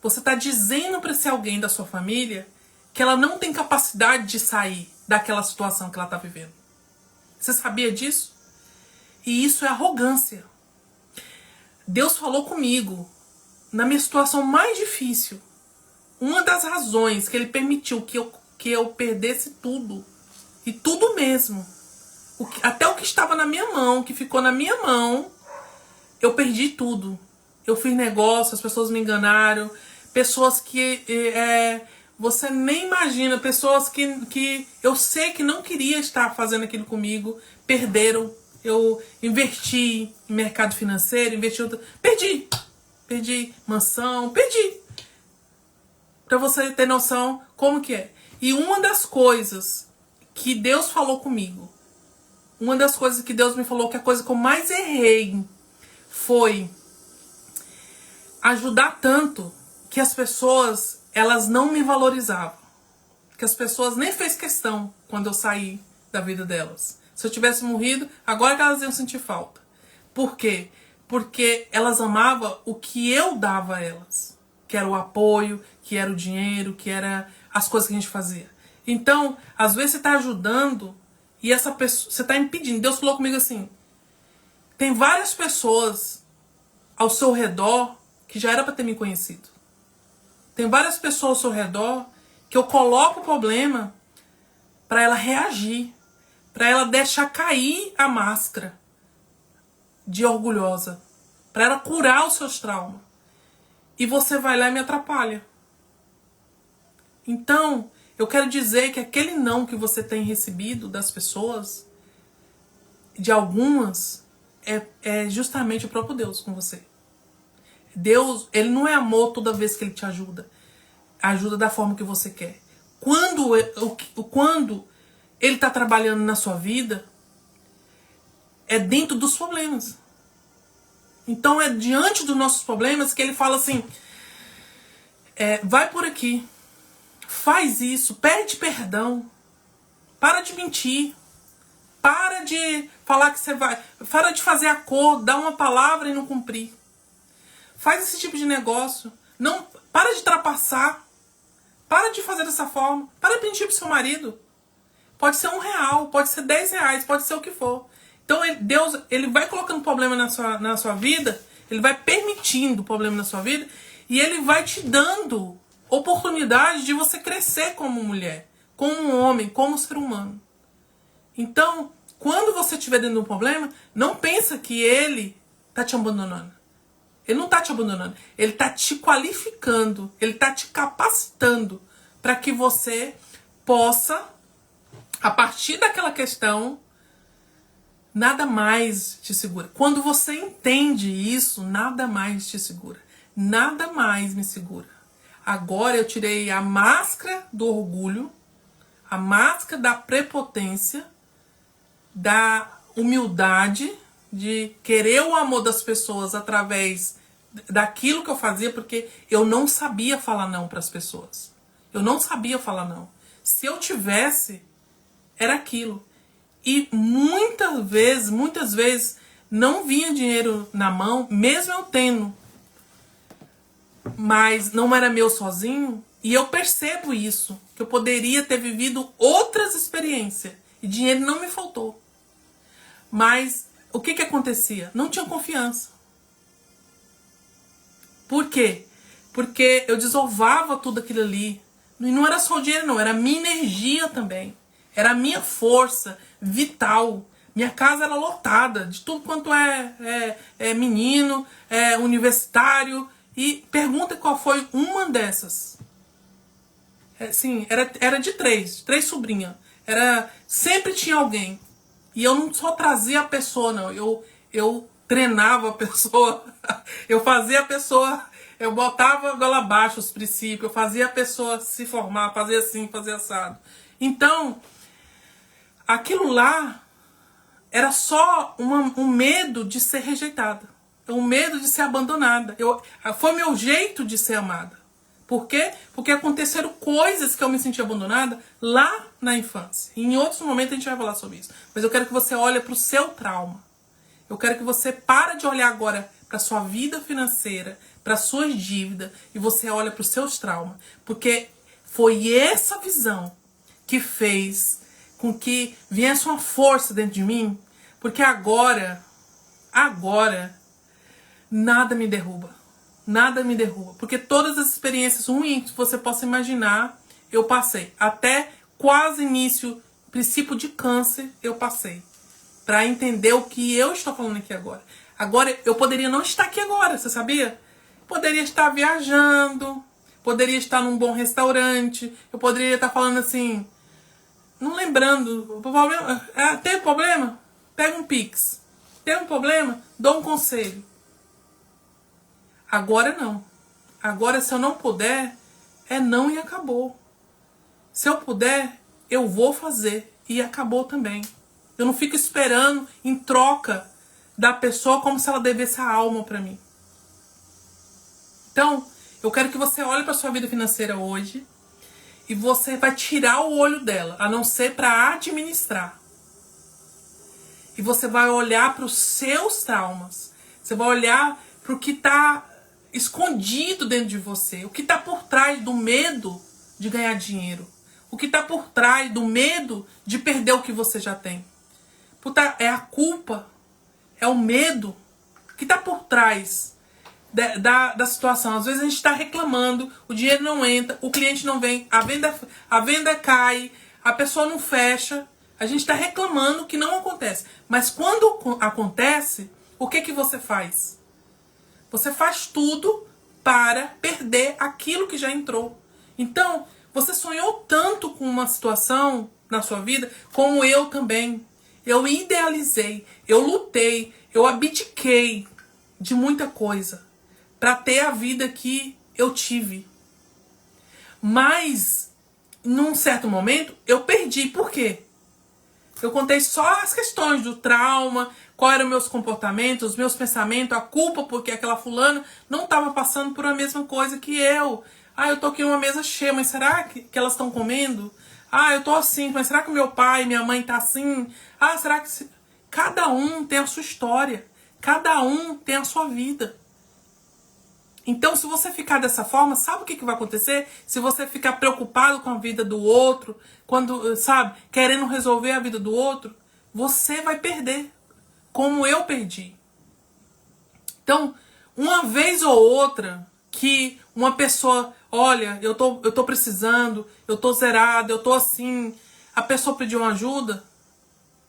Você está dizendo para esse alguém da sua família que ela não tem capacidade de sair daquela situação que ela está vivendo. Você sabia disso? E isso é arrogância. Deus falou comigo na minha situação mais difícil. Uma das razões que Ele permitiu que eu perdesse tudo. E tudo mesmo. Até o que estava na minha mão, que ficou na minha mão, eu perdi tudo. Eu fiz negócio, as pessoas me enganaram. Pessoas que você nem imagina. Pessoas que eu sei que não queria estar fazendo aquilo comigo. Perderam eu investi em mercado financeiro, investi em outro... Perdi mansão, perdi. Pra você ter noção como que é. E uma das coisas que Deus falou comigo, uma das coisas que Deus me falou, que a coisa que eu mais errei foi ajudar tanto que as pessoas, elas não me valorizavam. Que as pessoas nem fez questão quando eu saí da vida delas. Se eu tivesse morrido, agora que elas iam sentir falta. Por quê? Porque elas amavam o que eu dava a elas. Que era o apoio, que era o dinheiro, que era as coisas que a gente fazia. Então, às vezes você está ajudando e essa pessoa, você está impedindo. Deus falou comigo assim, tem várias pessoas ao seu redor que já era para ter me conhecido. Tem várias pessoas ao seu redor que eu coloco o problema para ela reagir, para ela deixar cair a máscara de orgulhosa, para ela curar os seus traumas. E você vai lá e me atrapalha. Então, eu quero dizer que aquele não que você tem recebido das pessoas, de algumas, é justamente o próprio Deus com você. Deus, ele não é amor toda vez que ele te ajuda. Ajuda da forma que você quer. Quando ele está trabalhando na sua vida, é dentro dos problemas. Então é diante dos nossos problemas que ele fala assim, vai por aqui, faz isso, pede perdão, para de mentir, para de falar que você vai, para de fazer acordo, dar uma palavra e não cumprir. Faz esse tipo de negócio, não, para de trapaçar, para de fazer dessa forma, para de mentir pro seu marido. Pode ser R$1, pode ser R$10, pode ser o que for. Então Deus, ele vai colocando problema na sua vida, ele vai permitindo problema na sua vida e ele vai te dando oportunidade de você crescer como mulher, como um homem, como ser humano. Então, quando você estiver dentro de um problema, não pensa que ele está te abandonando. Ele não está te abandonando, ele está te qualificando, ele está te capacitando para que você possa, a partir daquela questão, nada mais te segura. Quando você entende isso, nada mais te segura. Nada mais me segura. Agora eu tirei a máscara do orgulho, a máscara da prepotência, da humildade, de querer o amor das pessoas através daquilo que eu fazia, porque eu não sabia falar não para as pessoas. Eu não sabia falar não. Se eu tivesse, era aquilo. E muitas vezes, não vinha dinheiro na mão, mesmo eu tendo. Mas não era meu sozinho. E eu percebo isso, que eu poderia ter vivido outras experiências. E dinheiro não me faltou. Mas o que acontecia? Não tinha confiança. Por quê? Porque eu desovava tudo aquilo ali. E não era só o dinheiro, não. Era a minha energia também. Era a minha força vital. Minha casa era lotada de tudo quanto é menino, universitário. E pergunta qual foi uma dessas. Sim, era de três sobrinhas. Sempre tinha alguém. E eu não só trazia a pessoa, não. Eu treinava a pessoa. Eu fazia a pessoa... Eu botava goela abaixo os princípios. Eu fazia a pessoa se formar. Fazia assim, fazia assado. Então, aquilo lá era só um medo de ser rejeitada. Um medo de ser abandonada. Foi meu jeito de ser amada. Por quê? Porque aconteceram coisas que eu me senti abandonada lá na infância. E em outros momentos a gente vai falar sobre isso. Mas eu quero que você olhe para o seu trauma. Eu quero que você pare de olhar agora para a sua vida financeira, para as suas dívidas, e você olha para os seus traumas. Porque foi essa visão que fez com que viesse uma força dentro de mim. Porque agora, nada me derruba. Nada me derruba. Porque todas as experiências ruins que você possa imaginar, eu passei. Até quase início, princípio de câncer, eu passei. Para entender o que eu estou falando aqui agora. Agora, eu poderia não estar aqui agora, você sabia? Poderia estar viajando, poderia estar num bom restaurante, eu poderia estar falando assim, não lembrando, o problema, teve problema? pega um Pix. Tem um problema? Dou um conselho. Agora não. Agora, se eu não puder, é não e acabou. Se eu puder, eu vou fazer e acabou também. Eu não fico esperando em troca da pessoa como se ela devesse a alma para mim. Então, eu quero que você olhe para sua vida financeira hoje e você vai tirar o olho dela, a não ser para administrar. E você vai olhar para os seus traumas. Você vai olhar para o que está escondido dentro de você. O que está por trás do medo de ganhar dinheiro. O que está por trás do medo de perder o que você já tem. É a culpa. É o medo que está por trás da situação. Às vezes a gente está reclamando, o dinheiro não entra, o cliente não vem, a venda cai, a pessoa não fecha. A gente está reclamando que não acontece. Mas quando acontece, o que você faz? Você faz tudo para perder aquilo que já entrou. Então, você sonhou tanto com uma situação na sua vida, como eu também. Eu idealizei, eu lutei, eu abdiquei de muita coisa para ter a vida que eu tive. Mas, num certo momento, eu perdi. Por quê? Eu contei só as questões do trauma, qual eram meus comportamentos, os meus pensamentos, a culpa porque aquela fulana não estava passando por a mesma coisa que eu. Ah, eu tô aqui numa mesa cheia, mas será que elas estão comendo? Ah, eu tô assim, mas será que meu pai, minha mãe tá assim? Ah, será que... Cada um tem a sua história. Cada um tem a sua vida. Então, se você ficar dessa forma, sabe o que vai acontecer? Se você ficar preocupado com a vida do outro, quando, sabe, querendo resolver a vida do outro, você vai perder, como eu perdi. Então, uma vez ou outra que uma pessoa, olha, eu tô precisando, eu tô zerado, eu tô assim, a pessoa pediu uma ajuda,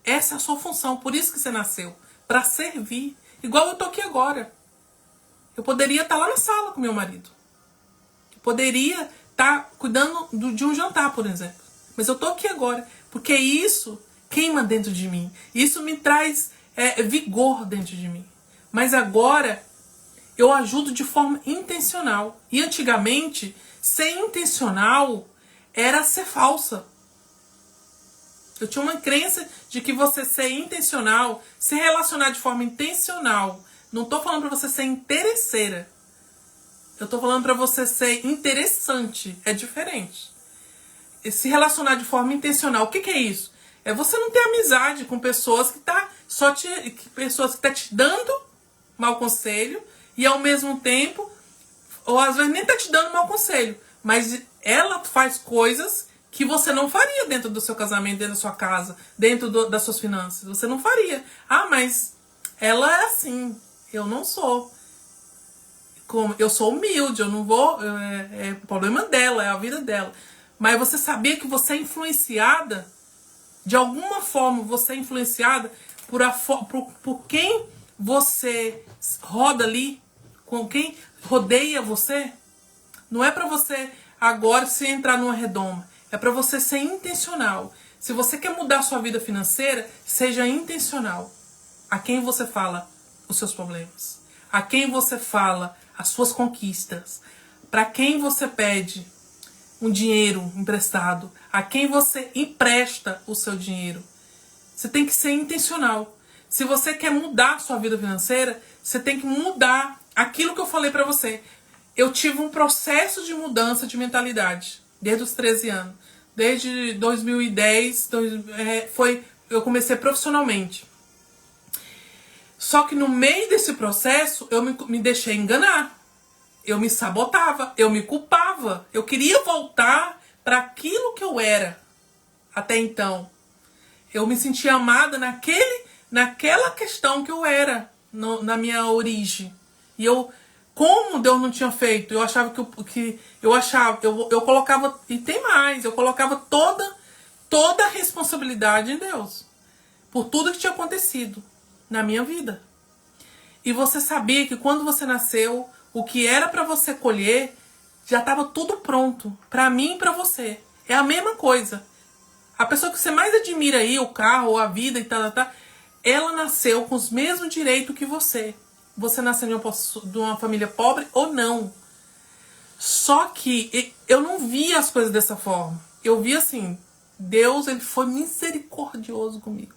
essa é a sua função, por isso que você nasceu, para servir. Igual eu tô aqui agora. Eu poderia estar lá na sala com meu marido. Eu poderia estar cuidando de um jantar, por exemplo. Mas eu tô aqui agora, porque isso queima dentro de mim. Isso me traz vigor dentro de mim. Mas agora eu ajudo de forma intencional. E antigamente, ser intencional era ser falsa. Eu tinha uma crença de que você ser intencional, se relacionar de forma intencional. Não tô falando pra você ser interesseira. Eu tô falando pra você ser interessante. É diferente. E se relacionar de forma intencional. O que é isso? É você não ter amizade com pessoas que tá pessoas que tá te dando mau conselho e ao mesmo tempo, ou às vezes nem tá te dando mau conselho, mas ela faz coisas que você não faria dentro do seu casamento, dentro da sua casa, dentro das suas finanças. Você não faria. Ah, mas ela é assim. Eu não sou. Eu sou humilde, eu não vou... É o problema dela, é a vida dela. Mas você sabia que você é influenciada? De alguma forma você é influenciada por quem você roda ali? Com quem rodeia você? Não é pra você agora se entrar numa redoma. É pra você ser intencional. Se você quer mudar a sua vida financeira, seja intencional. A quem você fala os seus problemas, a quem você fala as suas conquistas, para quem você pede um dinheiro emprestado, a quem você empresta o seu dinheiro. Você tem que ser intencional. Se você quer mudar a sua vida financeira, você tem que mudar aquilo que eu falei para você. Eu tive um processo de mudança de mentalidade desde os 13 anos. Desde 2010, eu comecei profissionalmente. Só que no meio desse processo, eu me deixei enganar. Eu me sabotava, eu me culpava. Eu queria voltar para aquilo que eu era até então. Eu me sentia amada naquela questão que eu era, na minha origem. E como Deus não tinha feito, eu achava eu colocava, e tem mais, eu colocava toda a responsabilidade em Deus. Por tudo que tinha acontecido na minha vida. E você sabia que quando você nasceu, o que era para você colher, já estava tudo pronto. Para mim e para você. É a mesma coisa. A pessoa que você mais admira aí, o carro, a vida e tal, ela nasceu com os mesmos direitos que você. Você nasceu de uma família pobre ou não. Só que eu não via as coisas dessa forma. Eu vi assim, Deus, ele foi misericordioso comigo.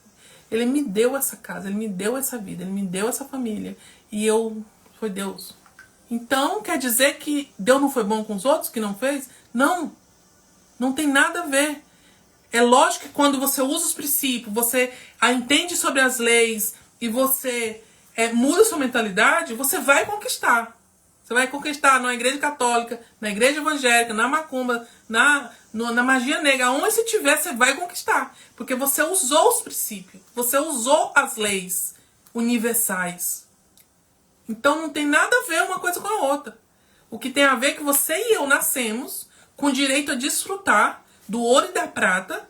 Ele me deu essa casa, ele me deu essa vida, ele me deu essa família. E foi Deus. Então, quer dizer que Deus não foi bom com os outros, que não fez? Não. Não tem nada a ver. É lógico que quando você usa os princípios, você entende sobre as leis e você muda sua mentalidade, você vai conquistar. Você vai conquistar na igreja católica, na igreja evangélica, na macumba, na magia negra. Onde você estiver, você vai conquistar. Porque você usou os princípios. Você usou as leis universais. Então não tem nada a ver uma coisa com a outra. O que tem a ver é que você e eu nascemos com direito a desfrutar do ouro e da prata.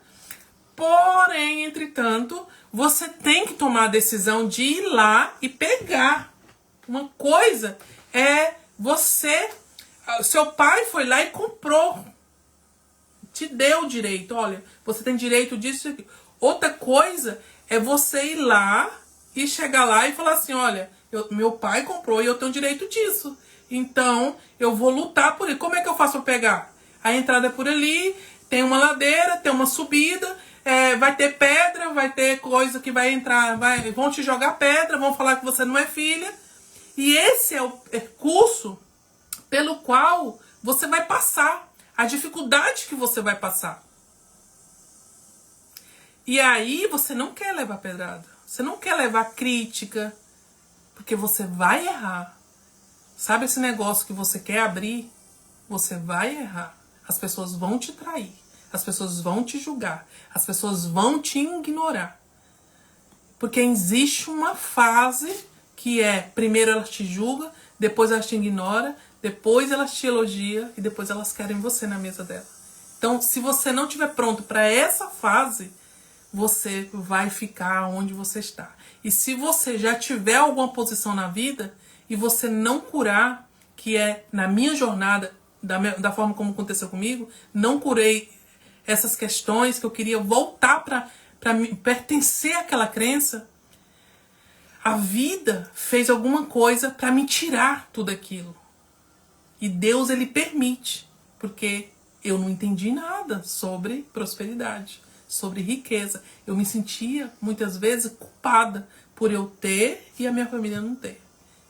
Porém, entretanto, você tem que tomar a decisão de ir lá e pegar. Uma coisa é seu pai foi lá e comprou. Te deu o direito. Olha, você tem direito disso e aqui. Outra coisa é você ir lá e chegar lá e falar assim, olha, meu pai comprou e eu tenho direito disso. Então, eu vou lutar por ele. Como é que eu faço para pegar? A entrada é por ali, tem uma ladeira, tem uma subida, vai ter pedra, vai ter coisa que vai entrar, vão te jogar pedra, vão falar que você não é filha. E esse é o percurso pelo qual você vai passar, a dificuldade que você vai passar. E aí você não quer levar pedrada, você não quer levar crítica, porque você vai errar. Sabe esse negócio que você quer abrir? Você vai errar. As pessoas vão te trair, as pessoas vão te julgar, as pessoas vão te ignorar. Porque existe uma fase que primeiro elas te julgam, depois elas te ignoram, depois elas te elogiam e depois elas querem você na mesa dela. Então, se você não estiver pronto para essa fase, você vai ficar onde você está. E se você já tiver alguma posição na vida e você não curar, que na minha jornada, da forma como aconteceu comigo, não curei essas questões que eu queria voltar para pertencer àquela crença, a vida fez alguma coisa para me tirar tudo aquilo. E Deus, ele permite, porque eu não entendi nada sobre prosperidade, sobre riqueza. Eu me sentia, muitas vezes, culpada por eu ter e a minha família não ter.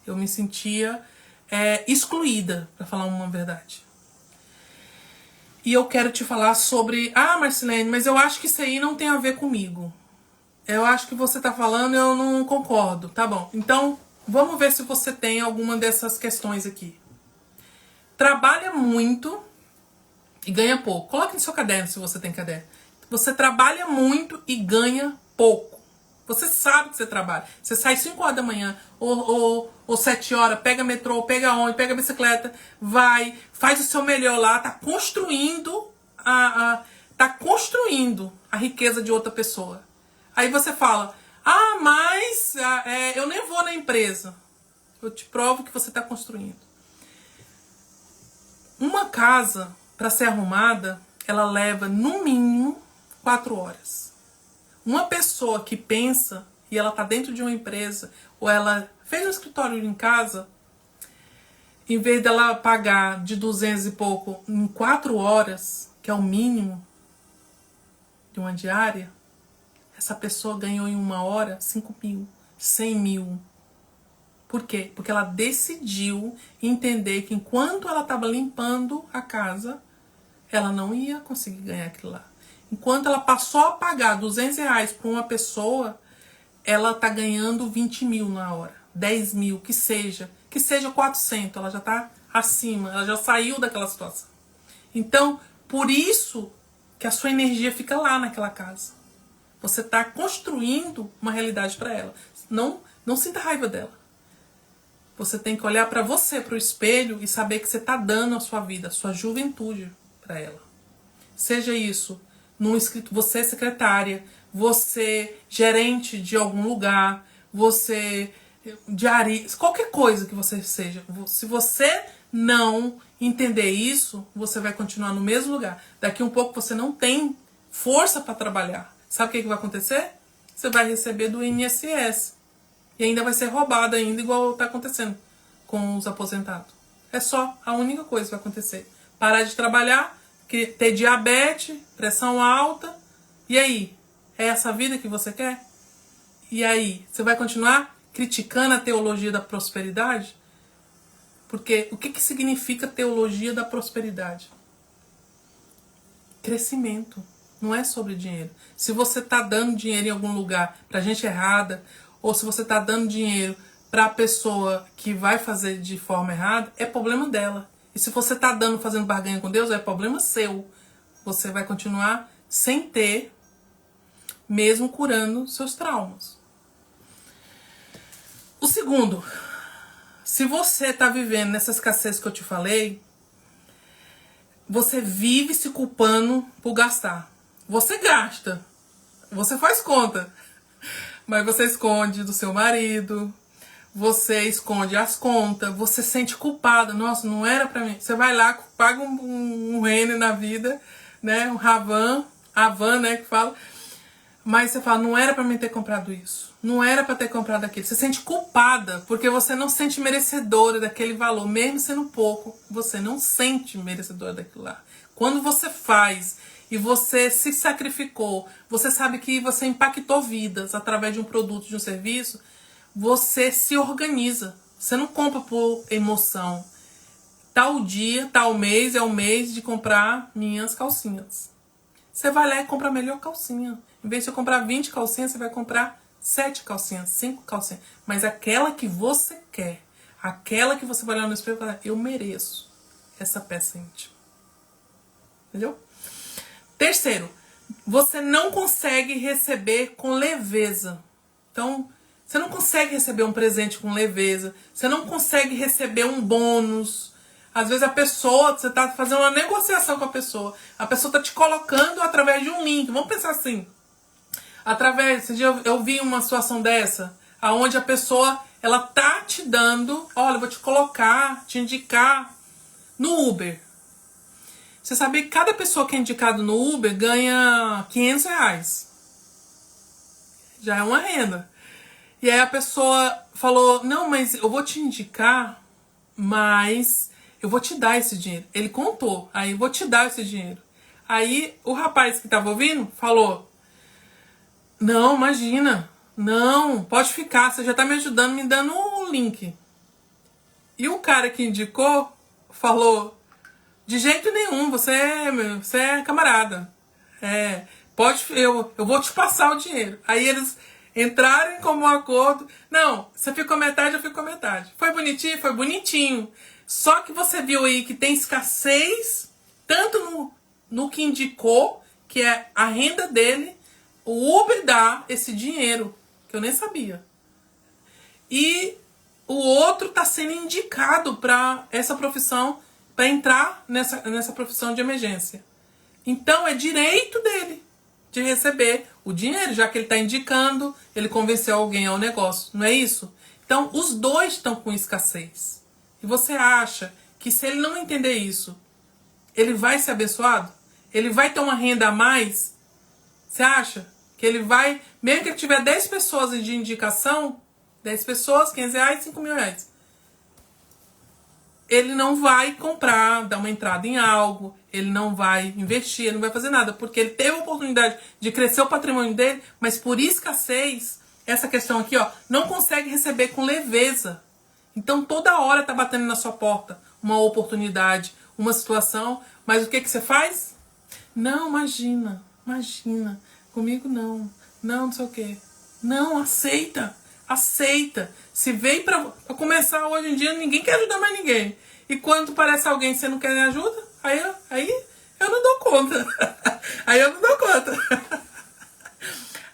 Eu me sentia excluída, para falar uma verdade. E eu quero te falar sobre... Ah, Marcilene, mas eu acho que isso aí não tem a ver comigo. Eu acho que você tá falando, eu não concordo. Tá bom, então vamos ver se você tem alguma dessas questões aqui. Trabalha muito e ganha pouco. Coloque no seu caderno se você tem caderno. Você trabalha muito e ganha pouco. Você sabe que você trabalha. Você sai 5 horas da manhã ou 7 horas, pega metrô, pega ônibus, pega bicicleta, vai, faz o seu melhor lá, tá construindo a riqueza de outra pessoa. Aí você fala, mas eu nem vou na empresa. Eu te provo que você está construindo. Uma casa, para ser arrumada, ela leva no mínimo 4 horas. Uma pessoa que pensa e ela está dentro de uma empresa, ou ela fez um escritório em casa, em vez dela pagar de 200 e pouco em 4 horas, que é o mínimo de uma diária, essa pessoa ganhou em 1 hora 5 mil, 100 mil. Por quê? Porque ela decidiu entender que enquanto ela estava limpando a casa, ela não ia conseguir ganhar aquilo lá. Enquanto ela passou a pagar 200 reais para uma pessoa, ela está ganhando 20 mil na hora. 10 mil, que seja 400, ela já está acima, ela já saiu daquela situação. Então, por isso que a sua energia fica lá naquela casa. Você está construindo uma realidade para ela. Não sinta raiva dela. Você tem que olhar para você, para o espelho, e saber que você está dando a sua vida, a sua juventude para ela. Seja isso, você é secretária, você gerente de algum lugar, você diarista, qualquer coisa que você seja. Se você não entender isso, você vai continuar no mesmo lugar. Daqui um pouco você não tem força para trabalhar. Sabe o que vai acontecer? você vai receber do INSS. E ainda vai ser roubado ainda, igual está acontecendo com os aposentados. É só a única coisa que vai acontecer. Parar de trabalhar, ter diabetes, pressão alta. E aí? É essa vida que você quer? E aí? Você vai continuar criticando a teologia da prosperidade? Porque o que significa teologia da prosperidade? Crescimento. Não é sobre dinheiro. Se você está dando dinheiro em algum lugar para gente errada, ou se você está dando dinheiro para a pessoa que vai fazer de forma errada, é problema dela. E se você está fazendo barganha com Deus, é problema seu. Você vai continuar sem ter, mesmo curando seus traumas. O segundo, se você está vivendo nessa escassez que eu te falei, você vive se culpando por gastar. Você gasta, você faz conta, mas você esconde do seu marido, você esconde as contas, você sente culpada. Nossa, não era pra mim. Você vai lá, paga um reino na vida, né? Um Havan, né? Que fala. Mas você fala, não era pra mim ter comprado isso. Não era pra ter comprado aquilo. Você sente culpada, porque você não sente merecedora daquele valor. Mesmo sendo pouco, você não sente merecedora daquilo lá. Quando você faz e você se sacrificou, você sabe que você impactou vidas através de um produto, de um serviço, você se organiza. Você não compra por emoção. Tal dia, tal mês é o mês de comprar minhas calcinhas. Você vai lá e compra a melhor calcinha. Em vez de você comprar 20 calcinhas, você vai comprar 7 calcinhas, 5 calcinhas. Mas aquela que você quer. Aquela que você vai olhar no espelho e falar, eu mereço essa peça íntima. Entendeu? Terceiro, você não consegue receber com leveza. Então, você não consegue receber um presente com leveza. Você não consegue receber um bônus. Às vezes a pessoa, você está fazendo uma negociação com a pessoa está te colocando através de um link. Vamos pensar assim. Esse dia eu vi uma situação dessa, aonde a pessoa, ela tá te dando, olha, eu vou te colocar, te indicar no Uber. Você sabe que cada pessoa que é indicado no Uber ganha R$500. Já é uma renda. E aí a pessoa falou, não, mas eu vou te indicar, mas eu vou te dar esse dinheiro. Ele contou, aí eu vou te dar esse dinheiro. Aí o rapaz que estava ouvindo falou, não, imagina, não, pode ficar, você já está me ajudando, me dando o link. E o cara que indicou falou, de jeito nenhum, você é camarada. Eu vou te passar o dinheiro. Aí eles entraram em comum acordo. Não, você ficou metade, eu fico metade. Foi bonitinho? Foi bonitinho. Só que você viu aí que tem escassez, tanto no que indicou, que é a renda dele, o Uber dá esse dinheiro, que eu nem sabia. E o outro está sendo indicado para essa profissão, para entrar nessa profissão de emergência. Então é direito dele de receber o dinheiro, já que ele está indicando, ele convenceu alguém ao negócio, não é isso? Então os dois estão com escassez. E você acha que se ele não entender isso, ele vai ser abençoado? Ele vai ter uma renda a mais? Você acha que ele vai, mesmo que ele tiver 10 pessoas de indicação, 10 pessoas, R$500, R$5.000, ele não vai comprar, dar uma entrada em algo, ele não vai investir, ele não vai fazer nada, porque ele teve a oportunidade de crescer o patrimônio dele, mas por escassez, essa questão aqui, ó, não consegue receber com leveza. Então toda hora tá batendo na sua porta uma oportunidade, uma situação, mas o que você faz? Não, imagina, comigo não, não sei o quê. Não, aceita. Se veio pra começar hoje em dia, ninguém quer ajudar mais ninguém. E quando parece alguém que você não quer ajuda, aí eu não dou conta. Aí eu não dou conta.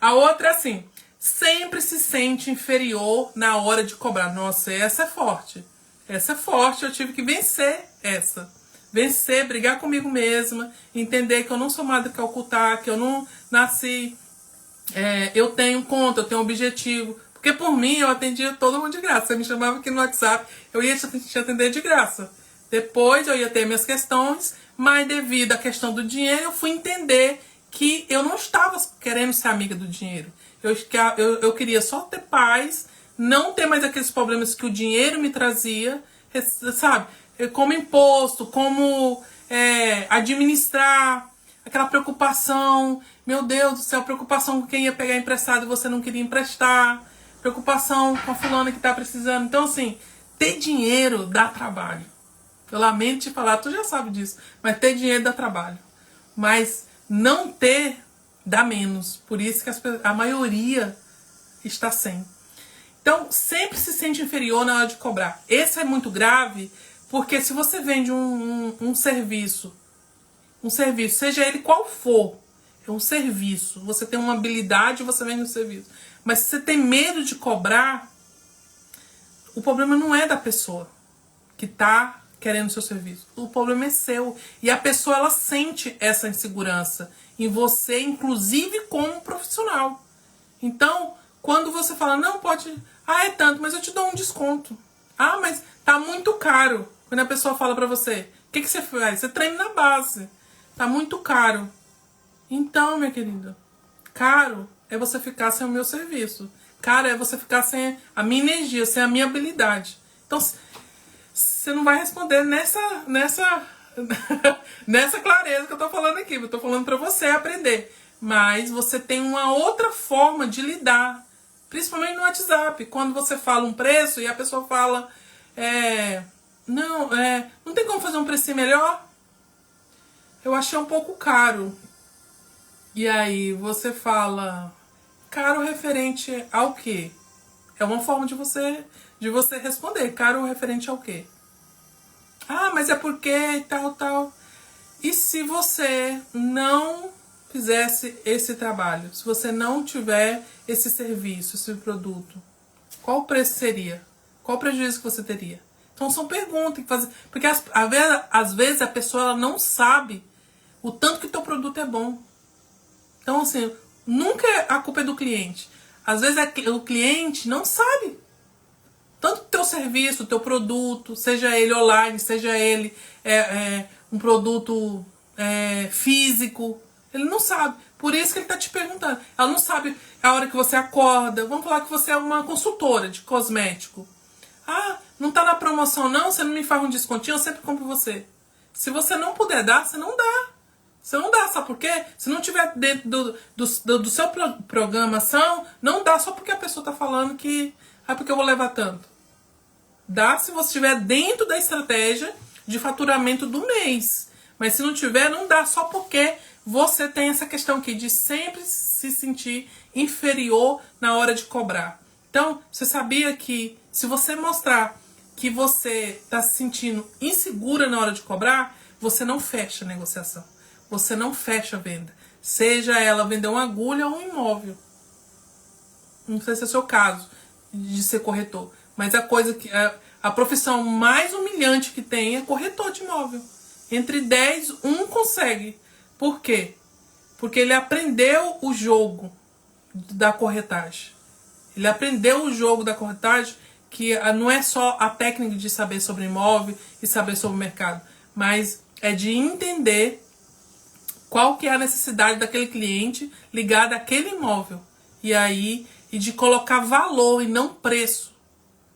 A outra, assim, sempre se sente inferior na hora de cobrar. Nossa, essa é forte. Essa é forte, eu tive que vencer essa. Vencer, brigar comigo mesma, entender que eu não sou Madre Calcutá, que eu não nasci... eu tenho conta, eu tenho objetivo. Porque por mim eu atendia todo mundo de graça. Você me chamava aqui no WhatsApp, eu ia te atender de graça. Depois eu ia ter minhas questões, mas devido à questão do dinheiro, eu fui entender que eu não estava querendo ser amiga do dinheiro. Eu queria só ter paz, não ter mais aqueles problemas que o dinheiro me trazia, sabe? Como imposto, como administrar, aquela preocupação, meu Deus do céu, preocupação com quem ia pegar emprestado e você não queria emprestar, preocupação com a fulana que tá precisando. Então, assim, ter dinheiro dá trabalho. Eu lamento te falar, tu já sabe disso, mas ter dinheiro dá trabalho. Mas não ter dá menos. Por isso que a maioria está sem. Então, sempre se sente inferior na hora de cobrar. Esse é muito grave, porque se você vende um serviço, seja ele qual for, é um serviço, você tem uma habilidade, você vende um serviço. Mas se você tem medo de cobrar, o problema não é da pessoa que está querendo o seu serviço. O problema é seu. E a pessoa, ela sente essa insegurança em você, inclusive como profissional. Então, quando você fala, não, pode... Ah, é tanto, mas eu te dou um desconto. Ah, mas tá muito caro. Quando a pessoa fala pra você, o que você faz? Você treina na base. Tá muito caro. Então, minha querida, caro é você ficar sem o meu serviço. Caro é você ficar sem a minha energia, sem a minha habilidade. Então, você não vai responder nessa clareza que eu tô falando aqui. Eu tô falando pra você aprender. Mas você tem uma outra forma de lidar. Principalmente no WhatsApp. Quando você fala um preço e a pessoa fala... não tem como fazer um preço melhor? Eu achei um pouco caro. E aí você fala... Caro referente ao quê? É uma forma de você responder. Caro referente ao quê? Ah, mas é porque tal. E se você não fizesse esse trabalho? Se você não tiver esse serviço, esse produto? Qual o preço seria? Qual o prejuízo que você teria? Então são perguntas que fazem. Porque às vezes a pessoa ela não sabe o tanto que o teu produto é bom. Então assim, nunca a culpa é do cliente. Às vezes o cliente não sabe. Tanto o teu serviço, o teu produto, seja ele online, seja ele um produto físico, ele não sabe. Por isso que ele está te perguntando. Ela não sabe a hora que você acorda. Vamos falar que você é uma consultora de cosmético. Ah, não está na promoção não? Você não me faz um descontinho? Eu sempre compro você. Se você não puder dar, você não dá. Você não dá, sabe por quê? Se não tiver dentro do seu programação, não dá só porque a pessoa está falando que... Ah, porque eu vou levar tanto. Dá se você estiver dentro da estratégia de faturamento do mês. Mas se não tiver, não dá só porque você tem essa questão aqui de sempre se sentir inferior na hora de cobrar. Então, você sabia que se você mostrar que você está se sentindo insegura na hora de cobrar, você não fecha a negociação. Você não fecha a venda. Seja ela vender uma agulha ou um imóvel. Não sei se é o seu caso de ser corretor. Mas a profissão mais humilhante que tem é corretor de imóvel. Entre 10, um consegue. Por quê? Porque ele aprendeu o jogo da corretagem. Ele aprendeu o jogo da corretagem, que não é só a técnica de saber sobre imóvel e saber sobre o mercado, mas é de entender qual que é a necessidade daquele cliente ligado àquele imóvel. E de colocar valor e não preço.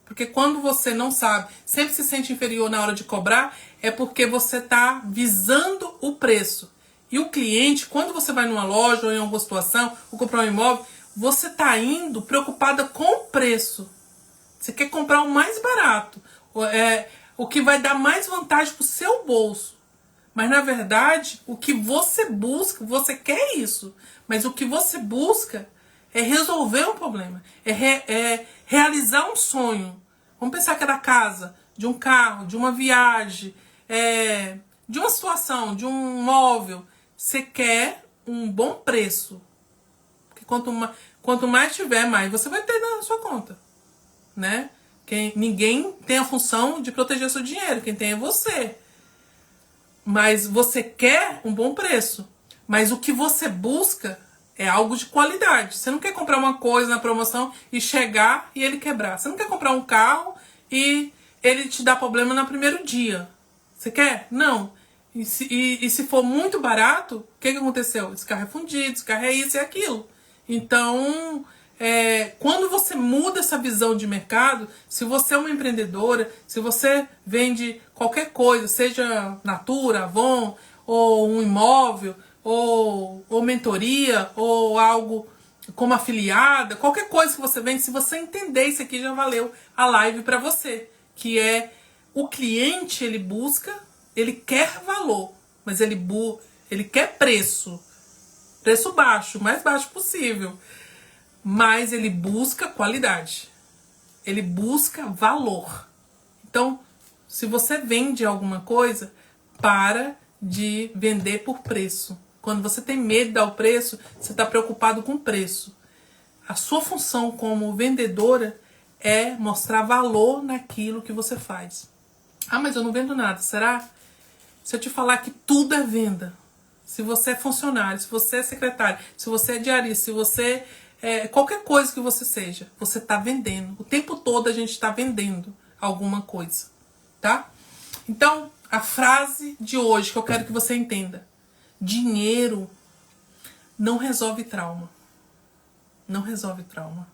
Porque quando você não sabe, sempre se sente inferior na hora de cobrar, é porque você está visando o preço. E o cliente, quando você vai numa loja ou em alguma situação, ou comprar um imóvel, você está indo preocupada com o preço. Você quer comprar o mais barato, o que vai dar mais vantagem para o seu bolso. Mas na verdade, o que você busca, você quer isso, mas o que você busca é resolver um problema, é realizar um sonho. Vamos pensar que é da casa, de um carro, de uma viagem, de uma situação, de um móvel. Você quer um bom preço. Porque quanto mais tiver, mais você vai ter na sua conta. Né? Ninguém tem a função de proteger seu dinheiro. Quem tem é você. Mas você quer um bom preço. Mas o que você busca é algo de qualidade. Você não quer comprar uma coisa na promoção e chegar e ele quebrar. Você não quer comprar um carro e ele te dá problema no primeiro dia. Você quer? Não. E se for muito barato, o que aconteceu? Esse carro é fundido, esse carro é isso e aquilo. Então, quando você muda essa visão de mercado, se você é uma empreendedora, se você vende qualquer coisa, seja Natura, Avon, ou um imóvel, ou mentoria, ou algo como afiliada, qualquer coisa que você vende, se você entender isso aqui, já valeu a live para você. Que é o cliente, ele quer valor, mas ele quer preço baixo, o mais baixo possível. Mas ele busca qualidade. Ele busca valor. Então, se você vende alguma coisa, para de vender por preço. Quando você tem medo de dar o preço, você está preocupado com o preço. A sua função como vendedora é mostrar valor naquilo que você faz. Ah, mas eu não vendo nada, será? Se eu te falar que tudo é venda, se você é funcionário, se você é secretário, se você é diarista, se você qualquer coisa que você seja, você está vendendo. O tempo todo a gente está vendendo alguma coisa, tá? Então, a frase de hoje que eu quero que você entenda: dinheiro não resolve trauma. Não resolve trauma.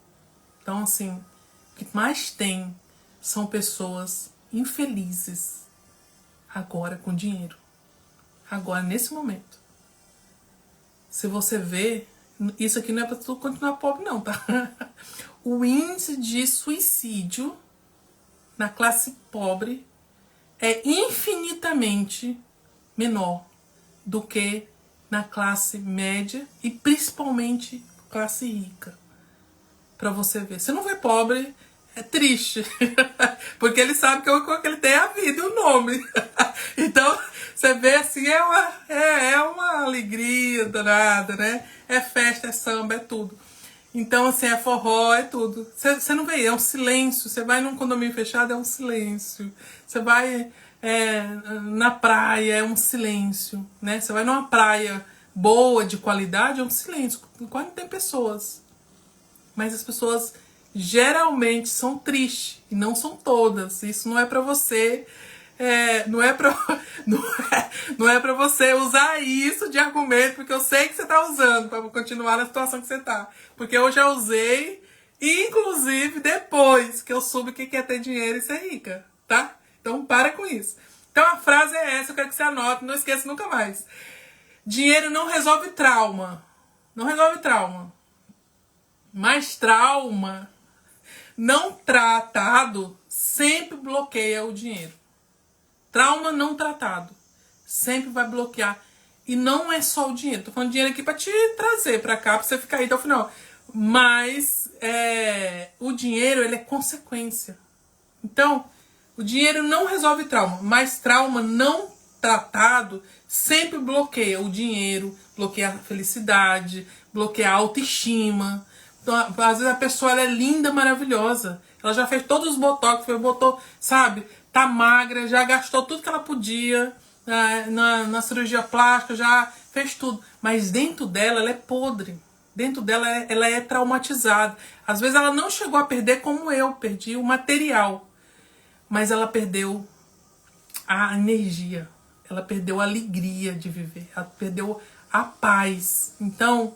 Então, assim, o que mais tem são pessoas infelizes agora com dinheiro. Agora, nesse momento. Se você vê, isso aqui não é pra tu continuar pobre não, tá? O índice de suicídio na classe pobre é infinitamente menor do que na classe média e principalmente classe rica. Pra você ver. Se não vê pobre, é triste. Porque ele sabe que ele tem a vida e o nome. Então, você vê assim, é uma alegria danada, né? É festa, é samba, é tudo. Então, assim, é forró, é tudo. Você não vê, é um silêncio. Você vai num condomínio fechado, é um silêncio. Você vai na praia, é um silêncio, né? Você vai numa praia boa, de qualidade, é um silêncio. Quase não tem pessoas. Mas as pessoas geralmente são tristes. E não são todas. Isso não é pra você... não é pra você usar isso de argumento, porque eu sei que você tá usando pra continuar na situação que você tá. Porque eu já usei, inclusive depois que eu soube o que é ter dinheiro e ser rica, tá? Então para com isso. Então a frase é essa, eu quero que você anote, não esqueça nunca mais. Dinheiro não resolve trauma. Não resolve trauma. Mas trauma não tratado sempre bloqueia o dinheiro. Trauma não tratado sempre vai bloquear. E não é só o dinheiro. Tô falando dinheiro aqui pra te trazer pra cá, pra você ficar aí até o final. Mas o dinheiro, ele é consequência. Então, o dinheiro não resolve trauma. Mas trauma não tratado sempre bloqueia o dinheiro, bloqueia a felicidade, bloqueia a autoestima. Então, às vezes a pessoa ela é linda, maravilhosa. Ela já fez todos os botox, botou, sabe? Tá magra, já gastou tudo que ela podia na cirurgia plástica, já fez tudo. Mas dentro dela, ela é podre. Dentro dela, ela é traumatizada. Às vezes ela não chegou a perder como eu perdi o material. Mas ela perdeu a energia. Ela perdeu a alegria de viver. Ela perdeu a paz. Então,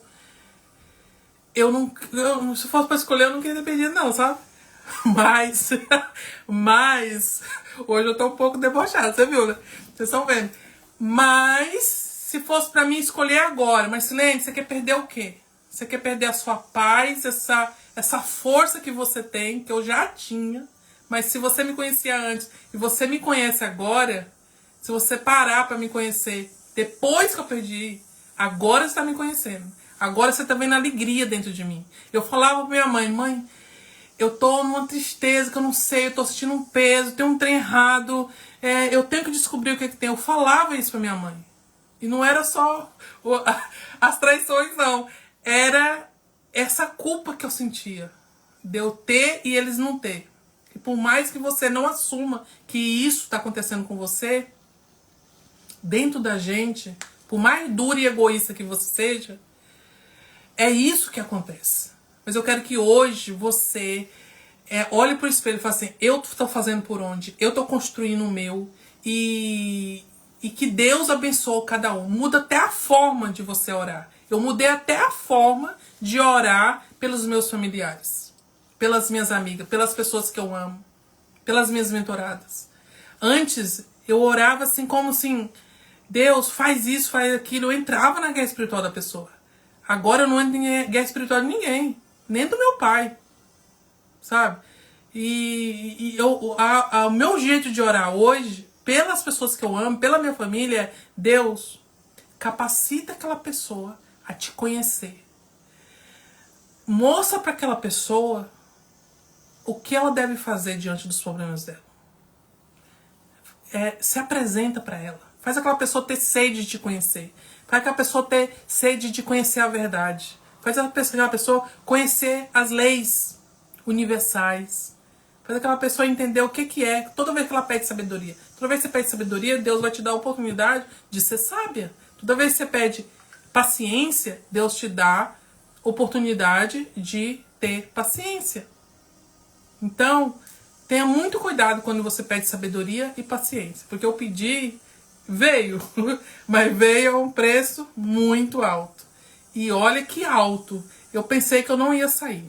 se fosse pra escolher, eu não queria ter perdido não, sabe? Mas hoje eu tô um pouco debochada, você viu, né? Vocês estão vendo. Mas se fosse pra mim escolher agora, mas Silene, você quer perder o quê? Você quer perder a sua paz, essa força que você tem, que eu já tinha. Mas se você me conhecia antes e você me conhece agora, se você parar pra me conhecer depois que eu perdi, agora você tá me conhecendo. Agora você tá vendo a alegria dentro de mim. Eu falava pra minha mãe, mãe, eu tô numa tristeza que eu não sei, eu tô sentindo um peso, tem um trem errado, eu tenho que descobrir o que tem. Eu falava isso pra minha mãe. E não era só as traições, não. Era essa culpa que eu sentia. De eu ter e eles não ter. E por mais que você não assuma que isso tá acontecendo com você, dentro da gente, por mais dura e egoísta que você seja, é isso que acontece. Mas eu quero que hoje você olhe pro espelho e fale assim, eu tô fazendo por onde? Eu tô construindo o meu. E E que Deus abençoe cada um. Muda até a forma de você orar. Eu mudei até a forma de orar pelos meus familiares, pelas minhas amigas, pelas pessoas que eu amo, pelas minhas mentoradas. Antes, eu orava assim, como assim, Deus, faz isso, faz aquilo. Eu entrava na guerra espiritual da pessoa. Agora eu não entro em guerra espiritual de ninguém, nem do meu pai, sabe? O meu jeito de orar hoje, pelas pessoas que eu amo, pela minha família, é: Deus, capacita aquela pessoa a te conhecer. Mostra para aquela pessoa o que ela deve fazer diante dos problemas dela. Se apresenta para ela. Faz aquela pessoa ter sede de te conhecer. Faz aquela pessoa ter sede de conhecer a verdade. Faz aquela pessoa conhecer as leis universais. Faz aquela pessoa entender o que é. Toda vez que ela pede sabedoria. Toda vez que você pede sabedoria, Deus vai te dar a oportunidade de ser sábia. Toda vez que você pede paciência, Deus te dá oportunidade de ter paciência. Então, tenha muito cuidado quando você pede sabedoria e paciência. Porque eu pedi, veio. Mas veio a um preço muito alto. E olha que alto. Eu pensei que eu não ia sair.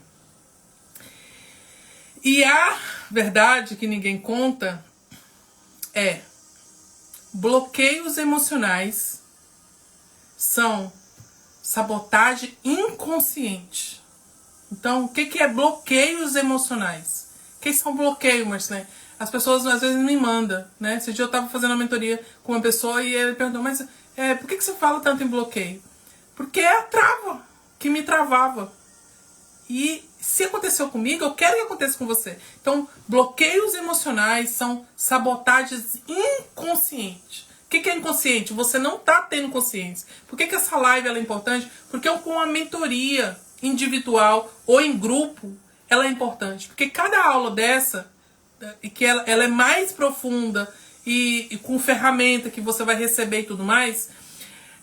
E a verdade que ninguém conta é: bloqueios emocionais são sabotagem inconsciente. Então, o que é bloqueios emocionais? O que são bloqueios, Marcelene? As pessoas às vezes me mandam, né? Esse dia eu estava fazendo uma mentoria com uma pessoa e ele perguntou: mas por que você fala tanto em bloqueio? Porque é a trava que me travava. E se aconteceu comigo, eu quero que aconteça com você. Então, bloqueios emocionais são sabotagens inconscientes. O que é inconsciente? Você não está tendo consciência. Por que essa live ela é importante? Porque com uma mentoria individual ou em grupo, ela é importante. Porque cada aula dessa, e que ela é mais profunda e com ferramenta que você vai receber e tudo mais,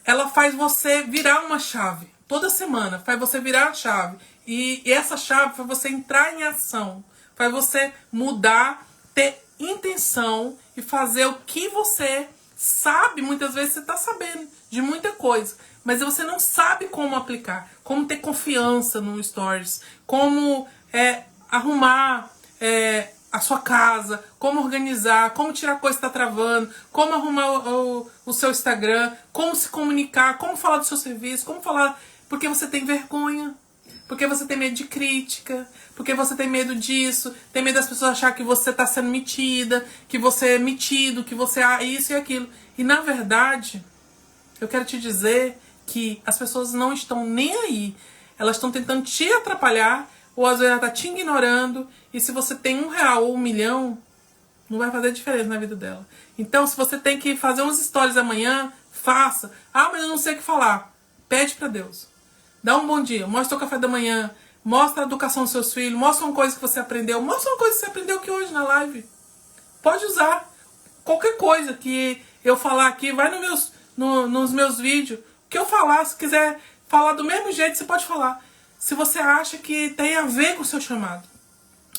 ela faz você virar uma chave. Toda semana faz você virar a chave. E essa chave faz você entrar em ação. Faz você mudar, ter intenção e fazer o que você sabe. Muitas vezes você está sabendo de muita coisa, mas você não sabe como aplicar. Como ter confiança no Stories. Como arrumar a sua casa. Como organizar. Como tirar coisa que está travando. Como arrumar o seu Instagram. Como se comunicar. Como falar do seu serviço. Como falar... Porque você tem vergonha. Porque você tem medo de crítica. Porque você tem medo disso. Tem medo das pessoas acharem que você está sendo metida. Que você é metido. Que você é isso e aquilo. E na verdade, eu quero te dizer que as pessoas não estão nem aí. Elas estão tentando te atrapalhar. Ou às vezes ela está te ignorando. E se você tem R$1 ou 1.000.000, não vai fazer diferença na vida dela. Então, se você tem que fazer uns stories amanhã, faça. Ah, mas eu não sei o que falar. Pede para Deus. Dá um bom dia, mostra o café da manhã, mostra a educação dos seus filhos, mostra uma coisa que você aprendeu, mostra uma coisa que você aprendeu aqui hoje na live. Pode usar qualquer coisa que eu falar aqui, vai nos meus vídeos. O que eu falar, se quiser falar do mesmo jeito, você pode falar. Se você acha que tem a ver com o seu chamado.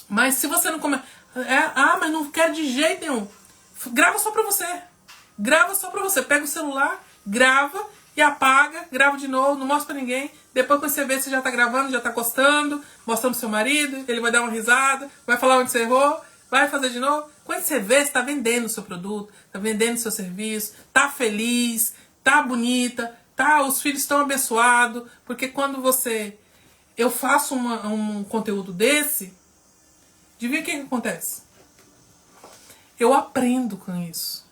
Mas se você não começa... mas não quero de jeito nenhum. Grava só pra você. Grava só pra você. Pega o celular, grava e apaga, grava de novo, não mostra pra ninguém. Depois quando você vê, você já tá gravando, já tá gostando, mostrando pro seu marido, ele vai dar uma risada, vai falar onde você errou, vai fazer de novo. Quando você vê, você tá vendendo o seu produto, tá vendendo o seu serviço, tá feliz, tá bonita, tá, os filhos estão abençoados, porque quando eu faço um conteúdo desse, adivinha o que acontece? Eu aprendo com isso.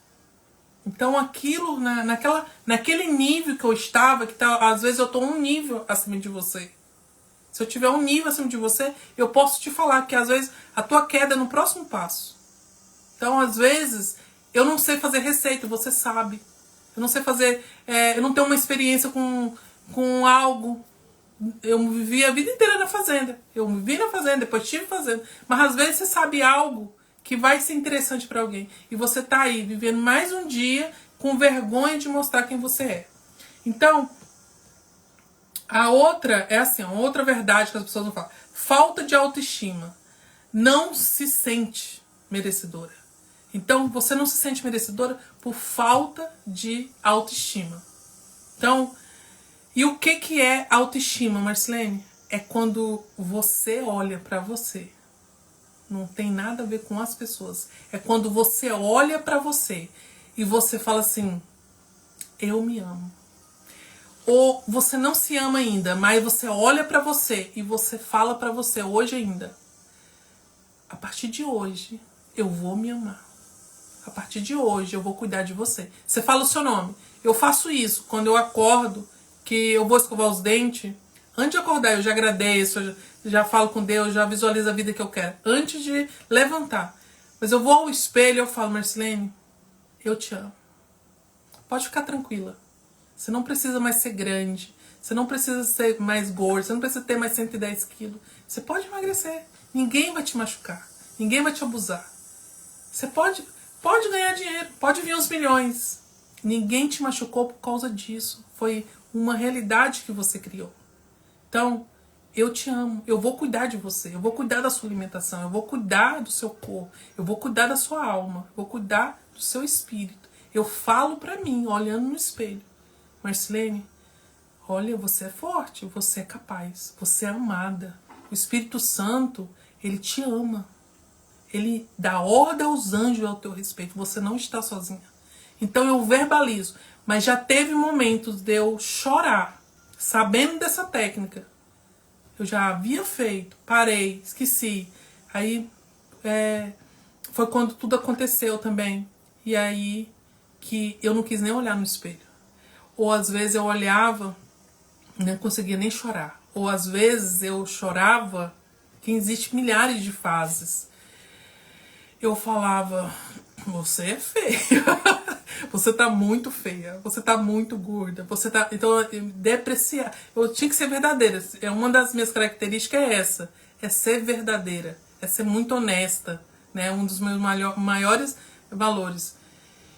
Então aquilo, naquele nível que eu estava, às vezes eu estou um nível acima de você. Se eu tiver um nível acima de você, eu posso te falar que às vezes a tua queda é no próximo passo. Então às vezes eu não sei fazer receita, você sabe. Eu não sei fazer, eu não tenho uma experiência com algo. Eu vivi a vida inteira na fazenda. Eu vivi na fazenda, depois estive fazenda. Mas às vezes você sabe algo que vai ser interessante para alguém. E você tá aí, vivendo mais um dia com vergonha de mostrar quem você é. Então, a outra é assim, a outra verdade que as pessoas não falam. Falta de autoestima. Não se sente merecedora. Então, você não se sente merecedora por falta de autoestima. Então, e o que é autoestima, Marcelene? É quando você olha pra você. Não tem nada a ver com as pessoas. É quando você olha pra você e você fala assim, eu me amo. Ou você não se ama ainda, mas você olha pra você e você fala pra você hoje ainda, a partir de hoje eu vou me amar. A partir de hoje eu vou cuidar de você. Você fala o seu nome. Eu faço isso quando eu acordo, que eu vou escovar os dentes. Antes de acordar eu já agradeço, eu já falo com Deus, já visualizo a vida que eu quero. Antes de levantar. Mas eu vou ao espelho e eu falo, Marcelene, eu te amo. Pode ficar tranquila. Você não precisa mais ser grande. Você não precisa ser mais gordo. Você não precisa ter mais 110 quilos. Você pode emagrecer. Ninguém vai te machucar. Ninguém vai te abusar. Você pode ganhar dinheiro. Pode vir uns milhões. Ninguém te machucou por causa disso. Foi uma realidade que você criou. Então, eu te amo. Eu vou cuidar de você. Eu vou cuidar da sua alimentação. Eu vou cuidar do seu corpo. Eu vou cuidar da sua alma. Eu vou cuidar do seu espírito. Eu falo pra mim, olhando no espelho. Marcelene, olha, você é forte, você é capaz, você é amada. O Espírito Santo, ele te ama. Ele dá ordem aos anjos ao teu respeito. Você não está sozinha. Então eu verbalizo. Mas já teve momentos de eu chorar, sabendo dessa técnica. Eu já havia feito, parei, esqueci. Aí foi quando tudo aconteceu também. E aí que eu não quis nem olhar no espelho. Ou às vezes eu olhava, não conseguia nem chorar. Ou às vezes eu chorava, que existe milhares de fases. Eu falava, você é feia. Você tá muito feia. Você tá muito gorda. Você tá... Então, depreciar. Eu tinha que ser verdadeira. Uma das minhas características é essa. É ser verdadeira. É ser muito honesta. Né? Um dos meus maiores valores.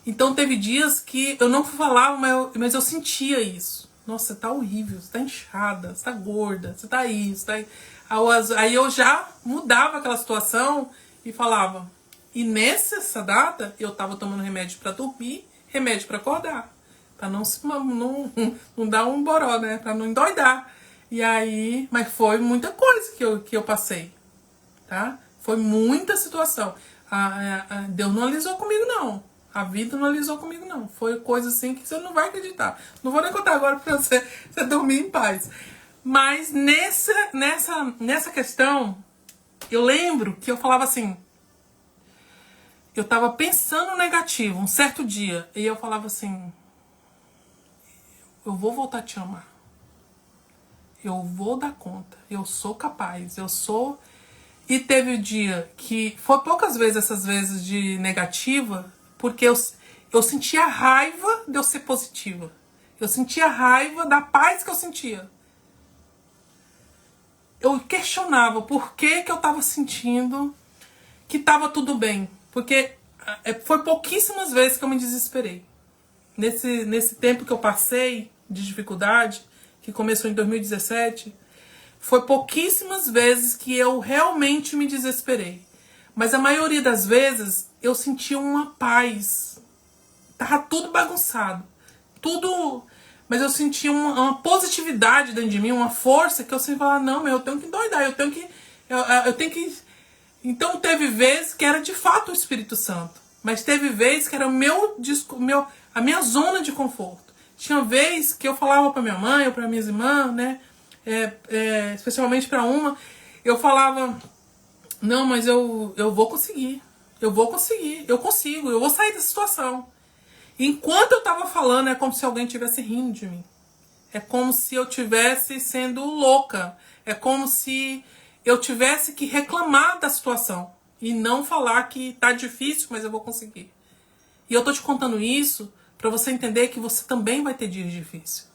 Então teve dias que eu não falava, mas eu sentia isso. Nossa, você tá horrível, você tá inchada, você tá gorda, você tá isso, tá aí. Aí eu já mudava aquela situação e falava. E nessa data eu tava tomando remédio pra dormir, remédio pra acordar. Pra não dar um boró, né? Pra não endoidar. E aí, mas foi muita coisa que eu passei, tá? Foi muita situação. Deus não alisou comigo, não. A vida não alisou comigo, não. Foi coisa assim que você não vai acreditar. Não vou nem contar agora pra você dormir em paz. Mas nessa questão, eu lembro que eu falava assim, eu tava pensando negativo um certo dia, e eu falava assim, eu vou voltar a te amar. Eu vou dar conta. Eu sou capaz. Eu sou... E teve o dia que... Foi poucas vezes essas vezes de negativa, porque eu sentia raiva de eu ser positiva. Eu sentia raiva da paz que eu sentia. Eu questionava por que eu estava sentindo que estava tudo bem. Porque foi pouquíssimas vezes que eu me desesperei. Nesse tempo que eu passei de dificuldade, que começou em 2017, foi pouquíssimas vezes que eu realmente me desesperei. Mas a maioria das vezes eu sentia uma paz. Tava tudo bagunçado. Tudo... Mas eu sentia uma positividade dentro de mim, uma força que eu sempre falava, não, mas eu tenho que endoidar, eu tenho que... Então teve vezes que era de fato o Espírito Santo. Mas teve vezes que era a minha zona de conforto. Tinha vezes que eu falava pra minha mãe ou pra minhas irmãs, né? Especialmente pra uma, eu falava, não, mas eu vou conseguir. Eu vou conseguir, eu consigo, eu vou sair dessa situação. Enquanto eu tava falando, é como se alguém estivesse rindo de mim. É como se eu estivesse sendo louca. É como se eu tivesse que reclamar da situação. E não falar que tá difícil, mas eu vou conseguir. E eu tô te contando isso pra você entender que você também vai ter dias difíceis.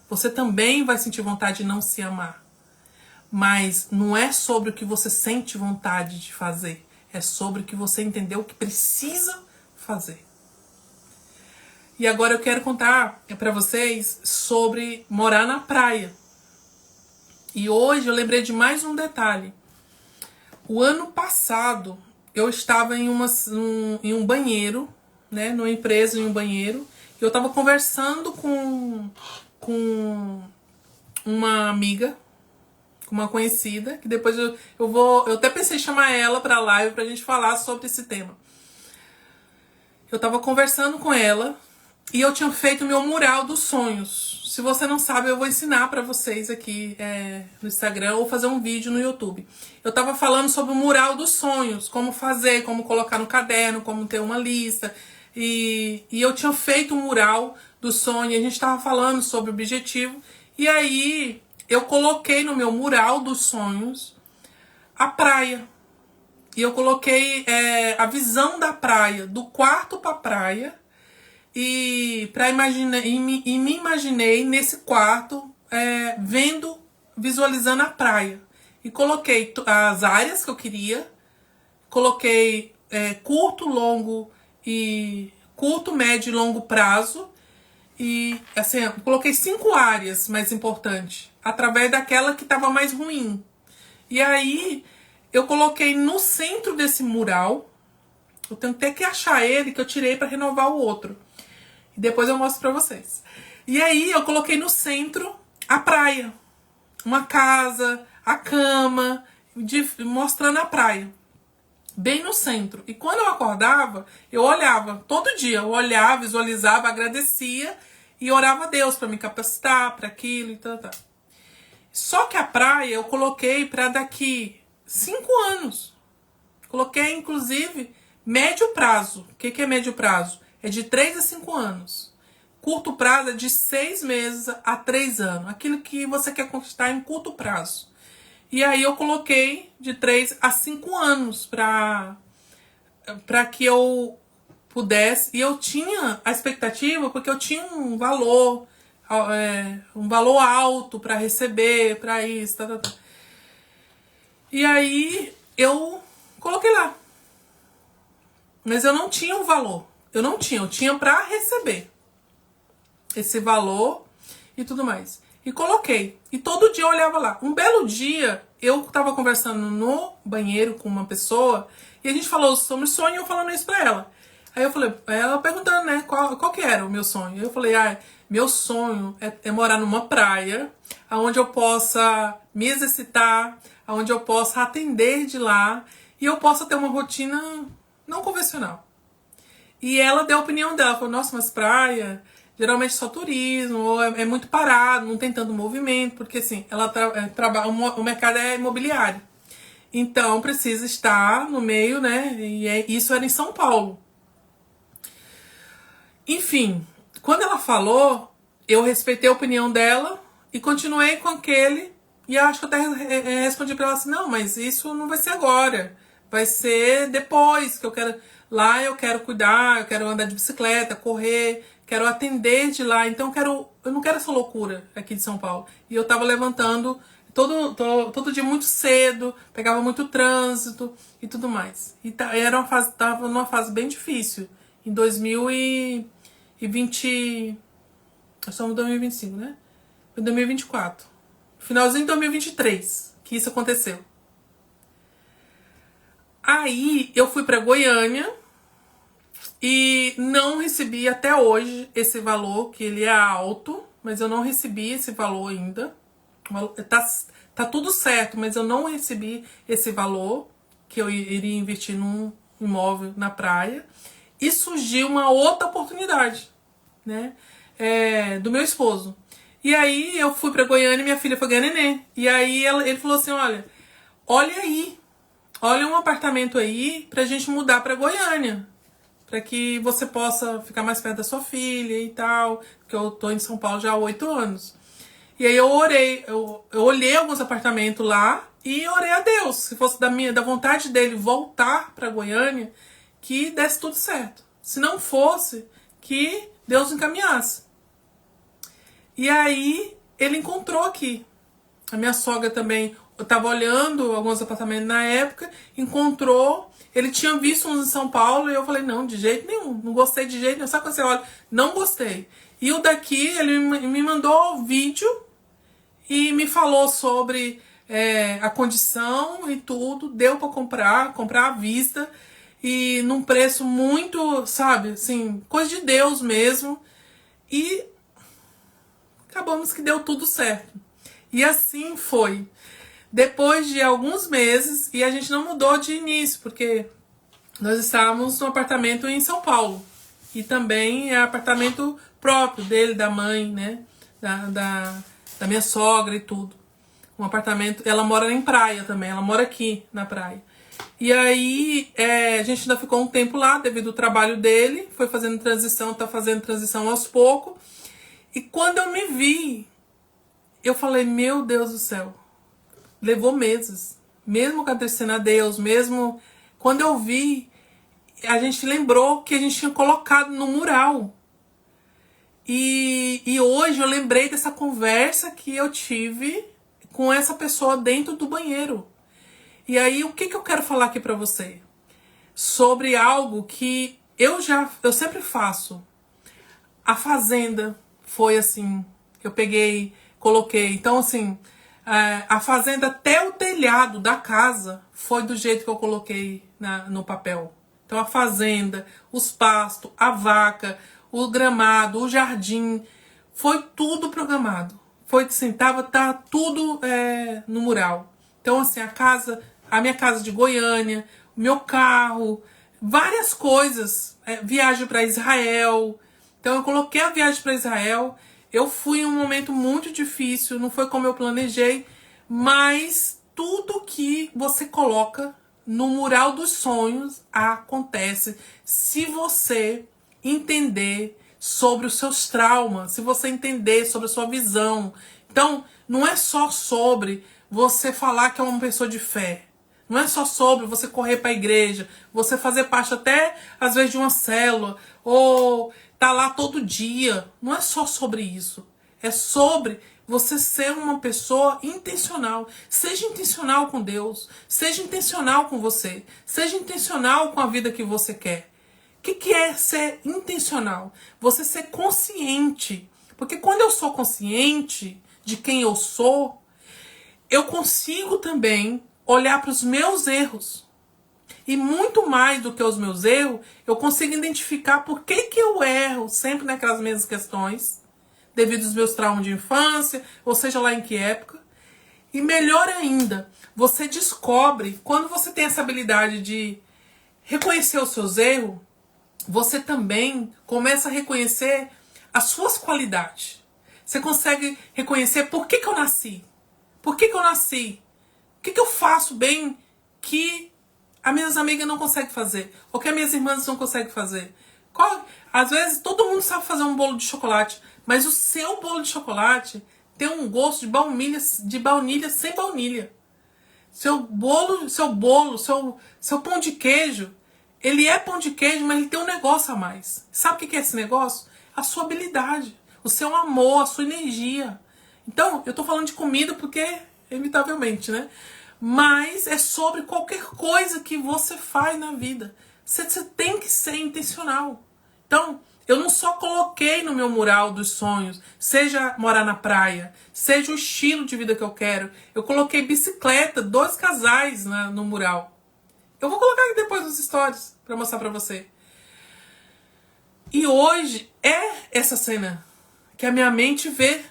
Você também vai sentir vontade de não se amar. Mas não é sobre o que você sente vontade de fazer. É sobre o que você entendeu que precisa fazer. E agora eu quero contar pra vocês sobre morar na praia. E hoje eu lembrei de mais um detalhe. O ano passado eu estava em um banheiro, né, numa empresa, em um banheiro, e eu estava conversando com uma amiga, com uma conhecida, que depois eu até pensei em chamar ela pra live pra gente falar sobre esse tema. Eu tava conversando com ela e eu tinha feito meu mural dos sonhos. Se você não sabe, eu vou ensinar pra vocês aqui no Instagram ou fazer um vídeo no YouTube. Eu tava falando sobre o mural dos sonhos, como fazer, como colocar no caderno, como ter uma lista. E eu tinha feito um mural do sonho, a gente tava falando sobre o objetivo. E aí eu coloquei no meu mural dos sonhos a praia. E eu coloquei a visão da praia, do quarto pra praia. E me imaginei nesse quarto, visualizando a praia. E coloquei as áreas que eu queria. Coloquei curto, longo e curto, médio e longo prazo. E assim, eu coloquei 5 áreas mais importantes, através daquela que estava mais ruim. E aí eu coloquei no centro desse mural. Eu tenho até que achar ele, que eu tirei para renovar o outro. E depois eu mostro pra vocês. E aí eu coloquei no centro a praia. Uma casa, a cama, mostrando a praia. Bem no centro. E quando eu acordava, eu olhava. Todo dia eu olhava, visualizava, agradecia e orava a Deus para me capacitar para aquilo e tal. Só que a praia eu coloquei para daqui 5 anos. Coloquei, inclusive, médio prazo. O que é médio prazo? É de 3 a 5 anos. Curto prazo é de 6 meses a 3 anos. Aquilo que você quer conquistar em curto prazo. E aí eu coloquei de 3 a 5 anos para que eu pudesse. E eu tinha a expectativa, porque eu tinha um valor alto para receber, para isso, tá. E aí eu coloquei lá. Mas eu não tinha um valor. Eu tinha para receber esse valor e tudo mais. E coloquei. E todo dia eu olhava lá. Um belo dia, eu tava conversando no banheiro com uma pessoa e a gente falou sobre sonho e eu falando isso pra ela. Aí eu falei, ela perguntando, né, qual que era o meu sonho. Eu falei, meu sonho é morar numa praia, onde eu possa me exercitar, onde eu possa atender de lá e eu possa ter uma rotina não convencional. E ela deu a opinião dela, falou, nossa, mas praia, geralmente só turismo, ou é muito parado, não tem tanto movimento, porque assim, ela trabalha, o mercado é imobiliário. Então precisa estar no meio, né? E isso era em São Paulo. Enfim, quando ela falou, eu respeitei a opinião dela e continuei com aquele. E eu acho que eu até respondi pra ela assim, não, mas isso não vai ser agora. Vai ser depois, que eu quero... Lá eu quero cuidar, eu quero andar de bicicleta, correr, quero atender de lá. Então eu não quero essa loucura aqui de São Paulo. E eu tava levantando todo dia muito cedo, pegava muito trânsito e tudo mais. E tava numa fase bem difícil. Em 2020... Nós estamos em 2025, né? Foi 2024. Finalzinho de 2023 que isso aconteceu. Aí eu fui pra Goiânia e não recebi até hoje esse valor, que ele é alto, mas eu não recebi esse valor ainda. Tá tudo certo, mas eu não recebi esse valor que eu iria investir num imóvel na praia. E surgiu uma outra oportunidade, né? Do meu esposo. E aí eu fui pra Goiânia e minha filha foi ganhar neném. E aí ele falou assim, olha aí. Olha um apartamento aí pra gente mudar pra Goiânia. Pra que você possa ficar mais perto da sua filha e tal. Porque eu tô em São Paulo já há 8 anos. E aí eu olhei alguns apartamentos lá e orei a Deus. Se fosse da vontade dele voltar pra Goiânia, que desse tudo certo. Se não fosse, que Deus encaminhasse. E aí ele encontrou aqui. A minha sogra também... Eu tava olhando alguns apartamentos na época, encontrou, ele tinha visto uns em São Paulo e eu falei, não, de jeito nenhum, não gostei de jeito nenhum. Sabe quando você olha? Não gostei. E o daqui, ele me mandou vídeo e me falou sobre a condição e tudo, deu para comprar à vista e num preço muito, sabe, assim, coisa de Deus mesmo. E acabamos que deu tudo certo. E assim foi. Depois de alguns meses, e a gente não mudou de início, porque nós estávamos no apartamento em São Paulo. E também é apartamento próprio dele, da mãe, né? Da minha sogra e tudo. Um apartamento. Ela mora em praia também, ela mora aqui na praia. E aí a gente ainda ficou um tempo lá devido ao trabalho dele. Foi fazendo transição, tá fazendo transição aos poucos. E quando eu me vi, eu falei, meu Deus do céu. Levou meses. Mesmo agradecendo a Deus, mesmo quando eu vi, a gente lembrou que a gente tinha colocado no mural. E hoje eu lembrei dessa conversa que eu tive com essa pessoa dentro do banheiro. E aí, o que eu quero falar aqui pra você? Sobre algo que eu sempre faço. A fazenda foi assim, eu peguei, coloquei. Então, assim, a fazenda até o telhado da casa foi do jeito que eu coloquei no papel. Então, a fazenda, os pastos, a vaca, o gramado, o jardim, foi tudo programado. Foi assim, tá tudo no mural. Então, assim, a minha casa de Goiânia, o meu carro, várias coisas. Viagem para Israel. Então, eu coloquei a viagem para Israel. Eu fui em um momento muito difícil, não foi como eu planejei, mas tudo que você coloca no mural dos sonhos acontece se você entender sobre os seus traumas, se você entender sobre a sua visão. Então, não é só sobre você falar que é uma pessoa de fé. Não é só sobre você correr para a igreja, você fazer parte até, às vezes, de uma célula, ou tá lá todo dia. Não é só sobre isso. É sobre você ser uma pessoa intencional. Seja intencional com Deus. Seja intencional com você. Seja intencional com a vida que você quer. O que é ser intencional? Você ser consciente. Porque quando eu sou consciente de quem eu sou, eu consigo também olhar para os meus erros. E muito mais do que os meus erros, eu consigo identificar por que eu erro sempre naquelas mesmas questões, devido aos meus traumas de infância, ou seja lá em que época. E melhor ainda, você descobre, quando você tem essa habilidade de reconhecer os seus erros, você também começa a reconhecer as suas qualidades. Você consegue reconhecer por que eu nasci. Por que eu nasci? O que eu faço bem que as minhas amigas não conseguem fazer? Ou que as minhas irmãs não conseguem fazer? Às vezes todo mundo sabe fazer um bolo de chocolate, mas o seu bolo de chocolate tem um gosto de baunilha sem baunilha. Seu pão de queijo, ele é pão de queijo, mas ele tem um negócio a mais. Sabe o que é esse negócio? A sua habilidade, o seu amor, a sua energia. Então, eu tô falando de comida porque, inevitavelmente, né? Mas é sobre qualquer coisa que você faz na vida. Você tem que ser intencional. Então, eu não só coloquei no meu mural dos sonhos, seja morar na praia, seja o estilo de vida que eu quero. Eu coloquei bicicleta, 2 casais no mural. Eu vou colocar aqui depois nos stories pra mostrar pra você. E hoje é essa cena que a minha mente vê.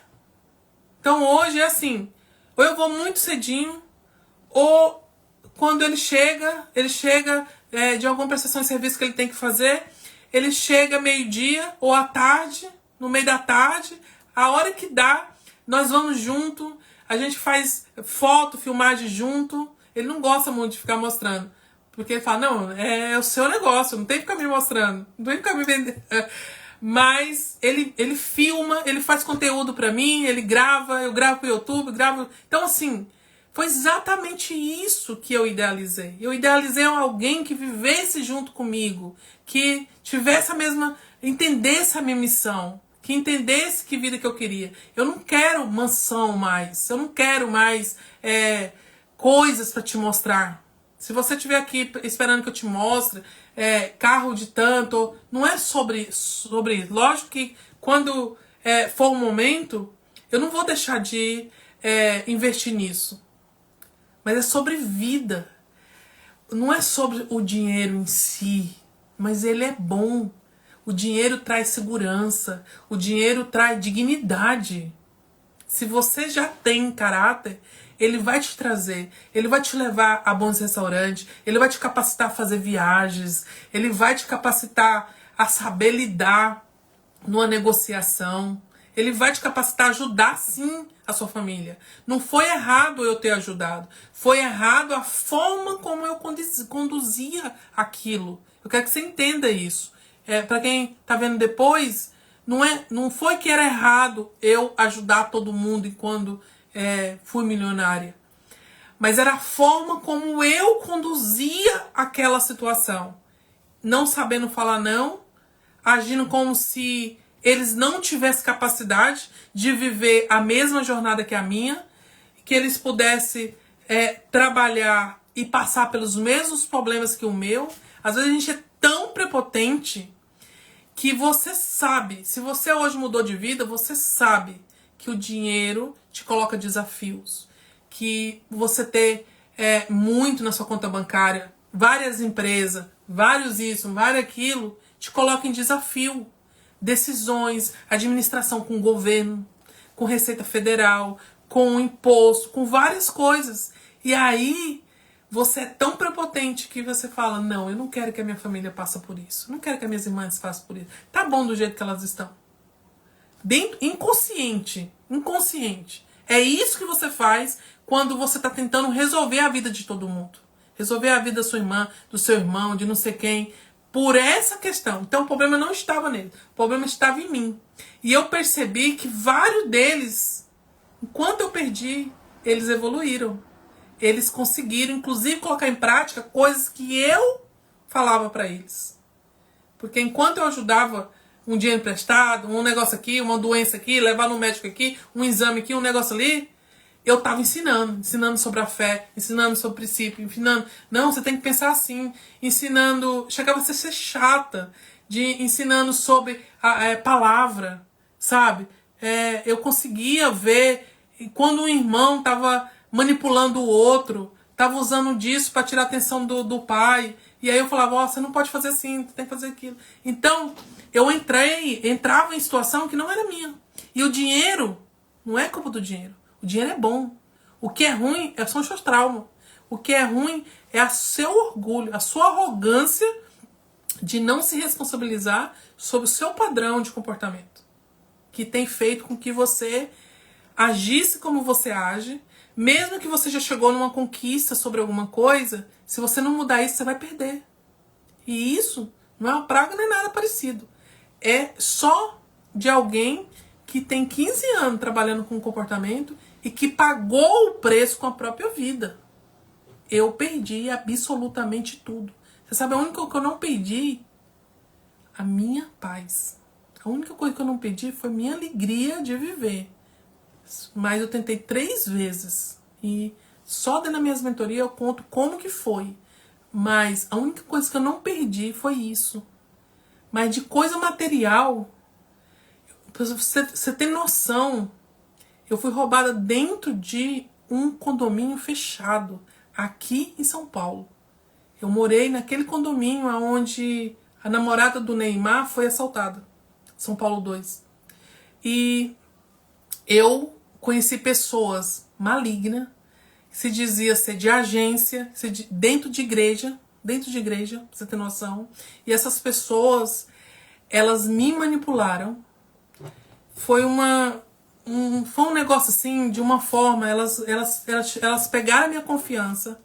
Então hoje é assim, ou eu vou muito cedinho, ou quando ele chega de alguma prestação de serviço que ele tem que fazer, ele chega meio-dia ou à tarde, no meio da tarde, a hora que dá, nós vamos junto, a gente faz foto, filmagem junto. Ele não gosta muito de ficar mostrando, porque ele fala, não, é o seu negócio, não tem que ficar me mostrando, não tem que ficar me vendendo. Mas ele filma, ele faz conteúdo pra mim, ele grava, eu gravo pro YouTube, gravo. Então, assim, foi exatamente isso que eu idealizei. Eu idealizei alguém que vivesse junto comigo, que tivesse entendesse a minha missão, que entendesse que vida que eu queria. Eu não quero mansão mais, eu não quero mais coisas pra te mostrar. Se você estiver aqui esperando que eu te mostre, carro de tanto, não é sobre isso. Lógico que quando for o momento, eu não vou deixar de investir nisso. mas é sobre vida. Não é sobre o dinheiro em si, mas ele é bom. O dinheiro traz segurança, o dinheiro traz dignidade. Se você já tem caráter, ele vai te trazer, ele vai te levar a bons restaurantes, ele vai te capacitar a fazer viagens, ele vai te capacitar a saber lidar numa negociação, ele vai te capacitar a ajudar sim a sua família. Não foi errado eu ter ajudado, foi errado a forma como eu conduzia aquilo. Eu quero que você entenda isso. Para quem tá vendo depois, não foi que era errado eu ajudar todo mundo enquanto fui milionária. Mas era a forma como eu conduzia aquela situação. Não sabendo falar não, agindo como se eles não tivessem capacidade de viver a mesma jornada que a minha, que eles pudessem trabalhar e passar pelos mesmos problemas que o meu. Às vezes a gente é tão prepotente que você sabe, se você hoje mudou de vida, você sabe que o dinheiro te coloca desafios, que você ter muito na sua conta bancária, várias empresas, vários isso, vários aquilo, te coloca em desafio. Decisões, administração com o governo, com Receita Federal, com o imposto, com várias coisas. E aí você é tão prepotente que você fala, não, eu não quero que a minha família passe por isso. Eu não quero que as minhas irmãs passem por isso. Tá bom do jeito que elas estão. Inconsciente. É isso que você faz quando você está tentando resolver a vida de todo mundo. Resolver a vida da sua irmã, do seu irmão, de não sei quem. Por essa questão. Então o problema não estava nele. O problema estava em mim. E eu percebi que vários deles, enquanto eu perdi, eles evoluíram. Eles conseguiram, inclusive, colocar em prática coisas que eu falava para eles. Porque enquanto eu ajudava um dinheiro emprestado, um negócio aqui, uma doença aqui, levar no médico aqui, um exame aqui, um negócio ali, eu estava ensinando sobre a fé, ensinando sobre princípio, ensinando, não, você tem que pensar assim, ensinando, chegava a ser chata, ensinando sobre a palavra, sabe? Eu conseguia ver quando um irmão estava manipulando o outro, estava usando disso para tirar a atenção do pai, e aí eu falava, você não pode fazer assim, você tem que fazer aquilo. Então, eu entrava em situação que não era minha. E o dinheiro, não é culpa do dinheiro. O dinheiro é bom. O que é ruim são os seus traumas. O que é ruim é o seu orgulho, a sua arrogância de não se responsabilizar sobre o seu padrão de comportamento. Que tem feito com que você agisse como você age, mesmo que você já chegou numa conquista sobre alguma coisa, se você não mudar isso, você vai perder. E isso não é uma praga nem nada parecido. É só de alguém que tem 15 anos trabalhando com comportamento e que pagou o preço com a própria vida. Eu perdi absolutamente tudo. Você sabe a única coisa que eu não perdi? A minha paz. A única coisa que eu não perdi foi minha alegria de viver. Mas eu tentei 3 vezes. E só dentro das minhas mentorias eu conto como que foi. Mas a única coisa que eu não perdi foi isso. Mas de coisa material, você tem noção, eu fui roubada dentro de um condomínio fechado, aqui em São Paulo. Eu morei naquele condomínio onde a namorada do Neymar foi assaltada, São Paulo 2. E eu conheci pessoas malignas, se dizia ser de agência, dentro de igreja, pra você ter noção. E essas pessoas, elas me manipularam. Foi um negócio assim, de uma forma, elas pegaram a minha confiança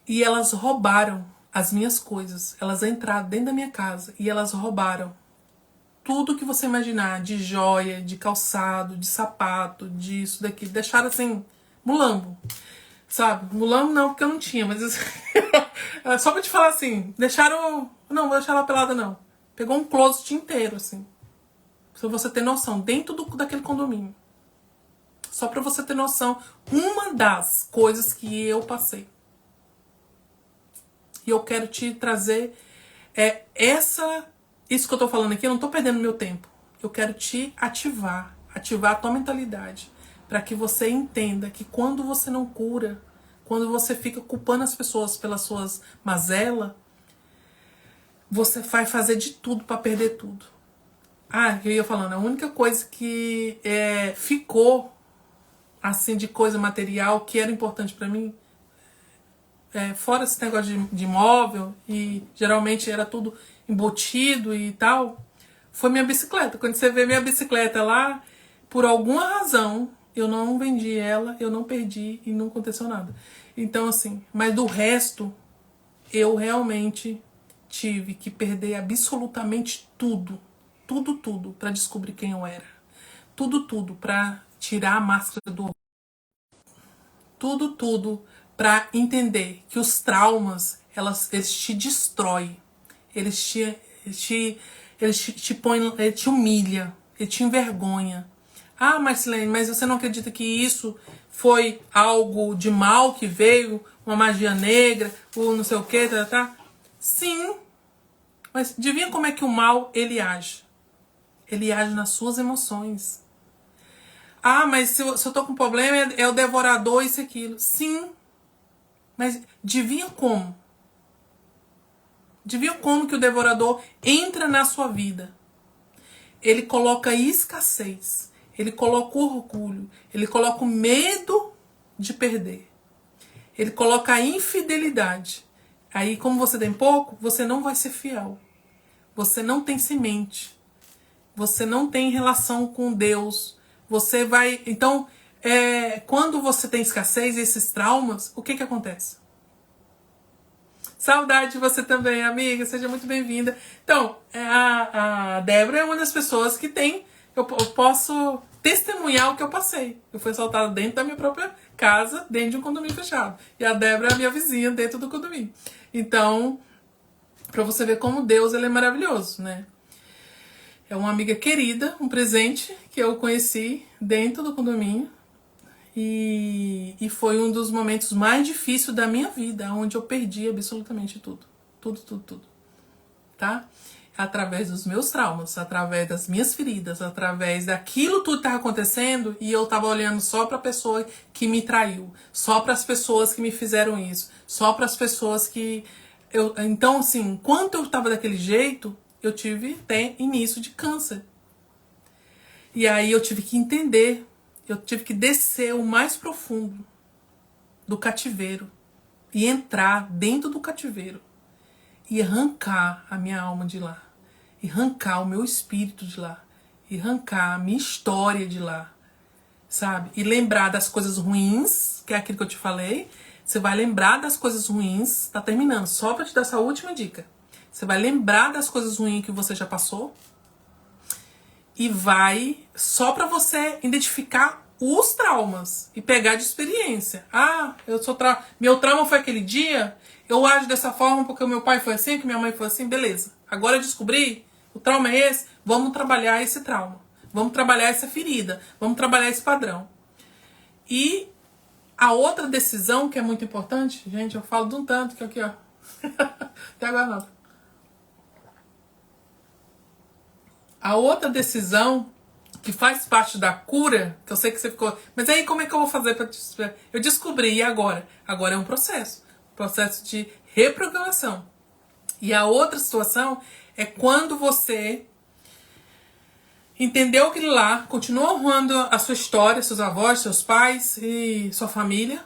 e elas roubaram as minhas coisas. Elas entraram dentro da minha casa e elas roubaram tudo que você imaginar, de joia, de calçado, de sapato, disso, daquilo. Deixaram assim, mulambo. Sabe? Mulambo não, porque eu não tinha, mas só pra te falar assim, deixaram. Não, vou deixar ela pelada não. Pegou um closet inteiro, assim. Pra você ter noção, dentro daquele condomínio. Só pra você ter noção, uma das coisas que eu passei. E eu quero te trazer isso que eu tô falando aqui, eu não tô perdendo meu tempo. Eu quero te ativar a tua mentalidade, para que você entenda que quando você não cura, Quando você fica culpando as pessoas pelas suas mazelas, você vai fazer de tudo para perder tudo. Eu ia falando, a única coisa que ficou assim de coisa material que era importante para mim, fora esse negócio de imóvel, e geralmente era tudo embutido e tal, foi minha bicicleta. Quando você vê minha bicicleta lá, por alguma razão, eu não vendi ela, eu não perdi e não aconteceu nada. Então assim, mas do resto, eu realmente tive que perder absolutamente tudo. Tudo para descobrir quem eu era. Tudo para tirar a máscara do... Tudo para entender que os traumas, eles te destroem. Eles te põem, ele te humilha, ele te envergonha. Marcelene, mas você não acredita que isso foi algo de mal que veio, uma magia negra, ou não sei o que, tá? Sim, mas adivinha como é que o mal, ele age? Ele age nas suas emoções. Mas se eu tô com problema, é o devorador, isso e aquilo. Sim, mas adivinha como? Adivinha como que o devorador entra na sua vida? Ele coloca escassez, ele coloca orgulho, ele coloca o medo de perder. Ele coloca a infidelidade. Aí, como você tem pouco, você não vai ser fiel. Você não tem semente. Você não tem relação com Deus. Você vai... Então, quando você tem escassez, esses traumas, o que que acontece? Saudade de você também, amiga. Seja muito bem-vinda. Então, a Débora é uma das pessoas que tem... Eu posso testemunhar o que eu passei. Eu fui assaltada dentro da minha própria casa, dentro de um condomínio fechado. E a Débora é a minha vizinha dentro do condomínio. Então, pra você ver como Deus, ele é maravilhoso, né? É uma amiga querida, um presente que eu conheci dentro do condomínio. E foi um dos momentos mais difíceis da minha vida, onde eu perdi absolutamente tudo. Tudo. Tá? Através dos meus traumas, através das minhas feridas, através daquilo tudo que estava acontecendo, e eu estava olhando só para a pessoa que me traiu, só para as pessoas que me fizeram isso, só para as pessoas que... Então, assim, enquanto eu estava daquele jeito, eu tive até início de câncer. E aí eu tive que entender, eu tive que descer o mais profundo do cativeiro e entrar dentro do cativeiro e arrancar a minha alma de lá, e arrancar o meu espírito de lá, e arrancar a minha história de lá, sabe? E lembrar das coisas ruins, que é aquilo que eu te falei. Você vai lembrar das coisas ruins, tá terminando, só pra te dar essa última dica. Você vai lembrar das coisas ruins que você já passou e vai só pra você identificar os traumas e pegar de experiência. Meu trauma foi aquele dia, eu ajo dessa forma porque o meu pai foi assim, que minha mãe foi assim, beleza. Agora eu descobri, o trauma é esse, vamos trabalhar esse trauma. Vamos trabalhar essa ferida, vamos trabalhar esse padrão. E a outra decisão que é muito importante, gente, eu falo de um tanto que aqui, ó. Até agora não. A outra decisão que faz parte da cura, que eu sei que você ficou... Mas aí como é que eu vou fazer para... Eu descobri, e agora? Agora é um processo de reprogramação. E a outra situação é quando você entendeu aquilo lá, continua honrando a sua história, seus avós, seus pais e sua família.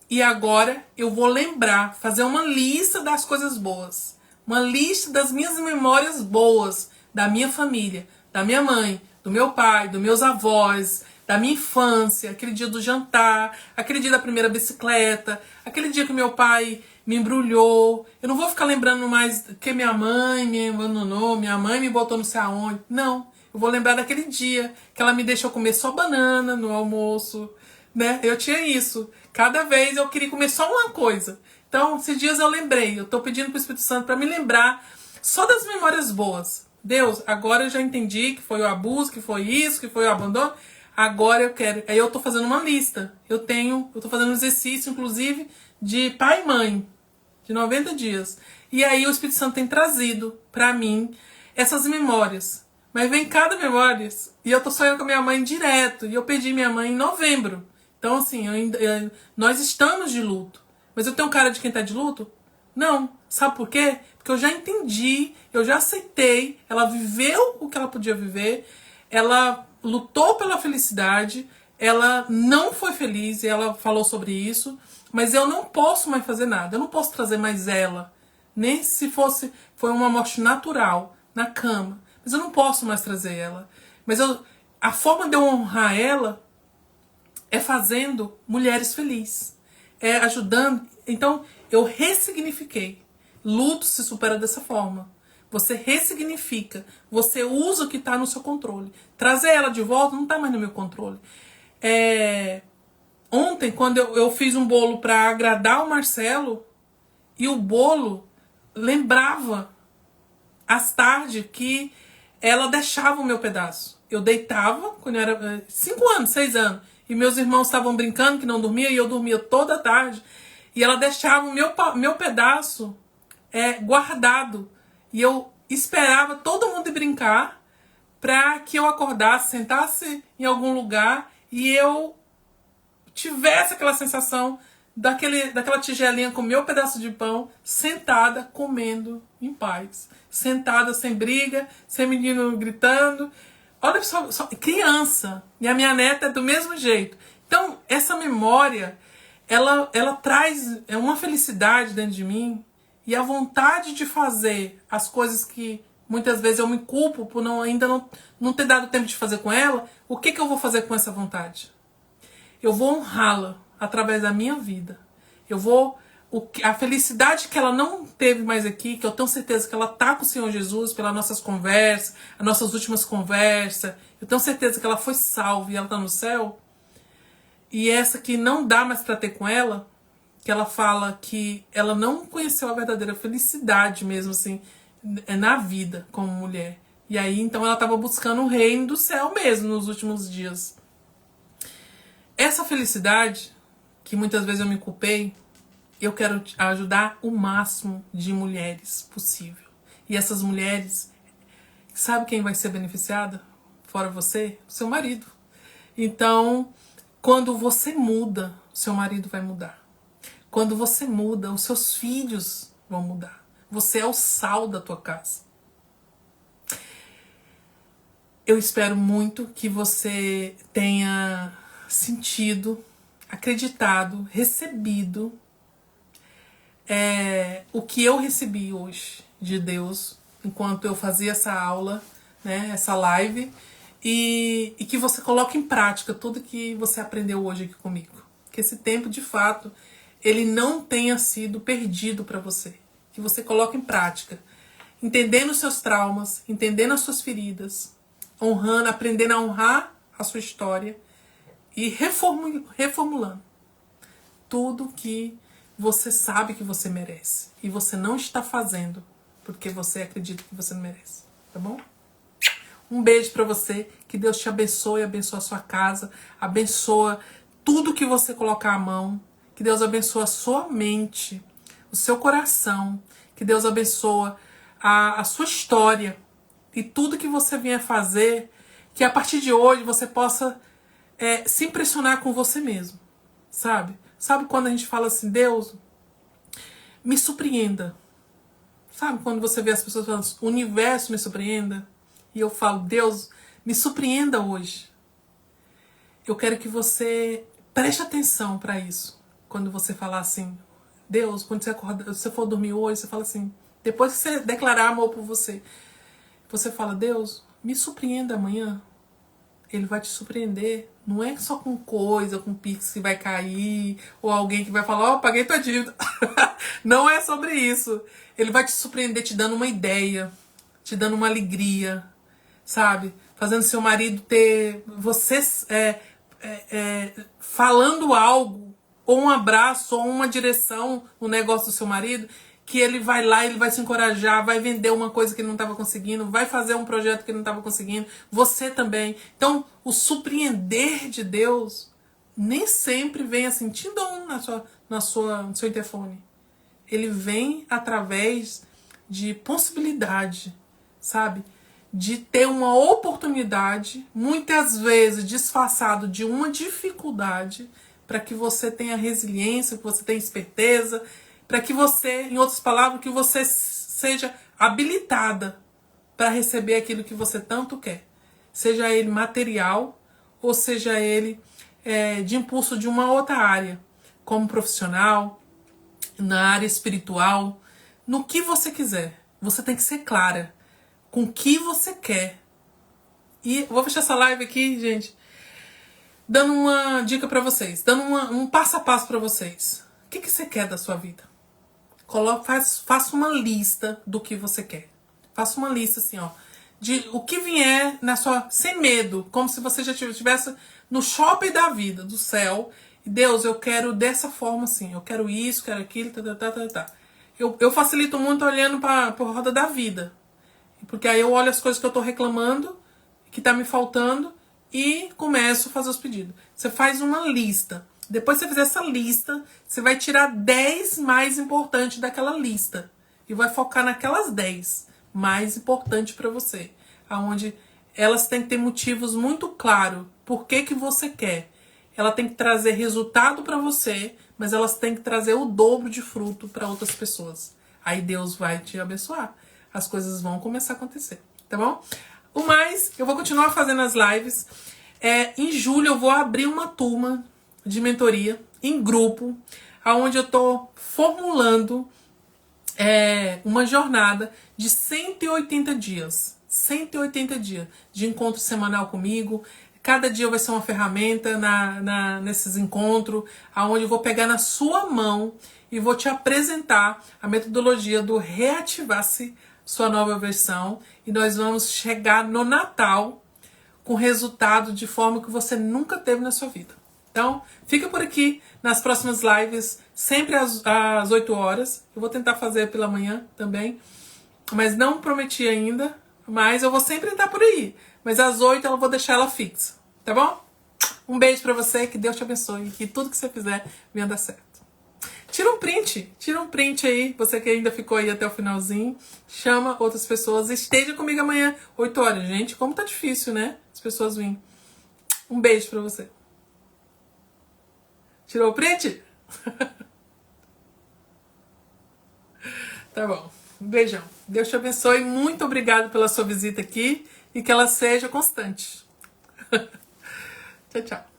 E agora eu vou lembrar, fazer uma lista das coisas boas. Uma lista das minhas memórias boas, da minha família, da minha mãe, do meu pai, dos meus avós, da minha infância, aquele dia do jantar, aquele dia da primeira bicicleta, aquele dia que meu pai me embrulhou. Eu não vou ficar lembrando mais que minha mãe me abandonou, minha mãe me botou não sei aonde. Não, eu vou lembrar daquele dia que ela me deixou comer só banana no almoço, né? Eu tinha isso. Cada vez eu queria comer só uma coisa. Então, esses dias eu lembrei, eu tô pedindo pro Espírito Santo para me lembrar só das memórias boas. Deus, agora eu já entendi que foi o abuso, que foi isso, que foi o abandono. Agora eu quero. Aí eu tô fazendo uma lista. Eu tô fazendo um exercício, inclusive, de pai e mãe, de 90 dias. E aí o Espírito Santo tem trazido pra mim essas memórias. Mas vem cada memória. E eu tô sonhando com a minha mãe direto. E eu perdi minha mãe em novembro. Então, assim, nós estamos de luto. Mas eu tenho cara de quem tá de luto? Não. Sabe por quê? Porque eu já entendi, eu já aceitei, ela viveu o que ela podia viver, ela lutou pela felicidade, ela não foi feliz, e ela falou sobre isso, mas eu não posso mais fazer nada, eu não posso trazer mais ela, nem se foi uma morte natural, na cama, mas eu não posso mais trazer ela. Mas a forma de eu honrar ela é fazendo mulheres felizes, é ajudando. Então eu ressignifiquei. Luto se supera dessa forma. Você ressignifica, você usa o que está no seu controle. Trazer ela de volta não está mais no meu controle. Ontem, quando eu fiz um bolo para agradar o Marcelo, e o bolo lembrava as tardes que ela deixava o meu pedaço. Eu deitava, quando eu era 5 anos, 6 anos, e meus irmãos estavam brincando que não dormia, e eu dormia toda tarde, e ela deixava o meu pedaço guardado. E eu esperava todo mundo ir brincar para que eu acordasse, sentasse em algum lugar e eu tivesse aquela sensação daquela tigelinha com meu pedaço de pão, sentada, comendo em paz. Sentada, sem briga, sem menino gritando. Olha só, criança. E a minha neta é do mesmo jeito. Então, essa memória, ela traz uma felicidade dentro de mim, e a vontade de fazer as coisas que muitas vezes eu me culpo por ainda não ter dado tempo de fazer com ela. O que eu vou fazer com essa vontade? Eu vou honrá-la através da minha vida. A felicidade que ela não teve mais aqui, que eu tenho certeza que ela está com o Senhor Jesus pelas nossas conversas, as nossas últimas conversas. Eu tenho certeza que ela foi salva e ela está no céu. E essa que não dá mais para ter com ela, que ela fala que ela não conheceu a verdadeira felicidade mesmo, assim, na vida como mulher. E aí, então, ela estava buscando o reino do céu mesmo nos últimos dias. Essa felicidade, que muitas vezes eu me culpei, eu quero ajudar o máximo de mulheres possível. E essas mulheres, sabe quem vai ser beneficiada? Fora você? O seu marido. Então, quando você muda, seu marido vai mudar. Quando você muda, os seus filhos vão mudar. Você é o sal da tua casa. Eu espero muito que você tenha sentido, acreditado, recebido o que eu recebi hoje de Deus, enquanto eu fazia essa aula, né, essa live, e que você coloque em prática tudo que você aprendeu hoje aqui comigo. Que esse tempo, de fato, ele não tenha sido perdido para você. Que você coloque em prática. Entendendo os seus traumas, entendendo as suas feridas, honrando, aprendendo a honrar a sua história e reformulando tudo que você sabe que você merece. E você não está fazendo porque você acredita que você merece. Tá bom? Um beijo para você. Que Deus te abençoe, abençoe a sua casa, abençoa tudo que você colocar a mão. Que Deus abençoe a sua mente, o seu coração. Que Deus abençoe a sua história e tudo que você vier fazer. Que a partir de hoje você possa se impressionar com você mesmo. Sabe? Sabe quando a gente fala assim, Deus, me surpreenda. Sabe quando você vê as pessoas falando, o universo me surpreenda? E eu falo, Deus, me surpreenda hoje. Eu quero que você preste atenção para isso. Quando você falar assim, Deus, quando você for dormir hoje, você fala assim, depois que você declarar amor por você, você fala, Deus, me surpreenda amanhã. Ele vai te surpreender. Não é só com coisa, com pix que vai cair, ou alguém que vai falar, ó, paguei tua dívida. Não é sobre isso. Ele vai te surpreender te dando uma ideia, te dando uma alegria, sabe? Fazendo seu marido ter... Você falando algo, ou um abraço, ou uma direção no negócio do seu marido, que ele vai lá, ele vai se encorajar, vai vender uma coisa que ele não estava conseguindo, vai fazer um projeto que ele não estava conseguindo, você também. Então, o surpreender de Deus nem sempre vem assim, tindom no seu interfone. Ele vem através de possibilidade, sabe? De ter uma oportunidade, muitas vezes disfarçado de uma dificuldade, para que você tenha resiliência, que você tenha esperteza, para que você, em outras palavras, que você seja habilitada para receber aquilo que você tanto quer. Seja ele material ou seja ele de impulso de uma outra área, como profissional, na área espiritual, no que você quiser. Você tem que ser clara com o que você quer. E vou fechar essa live aqui, gente, dando uma dica para vocês, dando um passo a passo para vocês. O que você quer da sua vida? Faça uma lista do que você quer. Faça uma lista assim, ó, de o que vier na sua, sem medo, como se você já estivesse no shopping da vida, do céu. E Deus, eu quero dessa forma assim, eu quero isso, quero aquilo, tá. Eu facilito muito olhando para a roda da vida. Porque aí eu olho as coisas que eu tô reclamando, que tá me faltando, e começo a fazer os pedidos. Você faz uma lista. Depois que você fizer essa lista, você vai tirar 10 mais importantes daquela lista. E vai focar naquelas 10 mais importantes para você. Onde elas têm que ter motivos muito claros. Por que você quer. Ela tem que trazer resultado para você, mas elas têm que trazer o dobro de fruto para outras pessoas. Aí Deus vai te abençoar. As coisas vão começar a acontecer, tá bom? O mais, eu vou continuar fazendo as lives. Em julho eu vou abrir uma turma de mentoria em grupo, onde eu tô formulando uma jornada de 180 dias. 180 dias de encontro semanal comigo. Cada dia vai ser uma ferramenta nesses encontros, onde eu vou pegar na sua mão e vou te apresentar a metodologia do Reativar-se, sua nova versão. E nós vamos chegar no Natal com resultado de forma que você nunca teve na sua vida. Então, fica por aqui nas próximas lives, sempre às 8 horas. Eu vou tentar fazer pela manhã também, mas não prometi ainda. Mas eu vou sempre estar por aí. Mas às 8 eu vou deixar ela fixa. Tá bom? Um beijo pra você, que Deus te abençoe. Que tudo que você fizer venha dar certo. Tira um print aí. Você que ainda ficou aí até o finalzinho. Chama outras pessoas. Esteja comigo amanhã, 8 horas. Gente, como tá difícil, né? As pessoas virem. Um beijo pra você. Tirou o print? Tá bom. Um beijão. Deus te abençoe. Muito obrigado pela sua visita aqui e que ela seja constante. Tchau, tchau.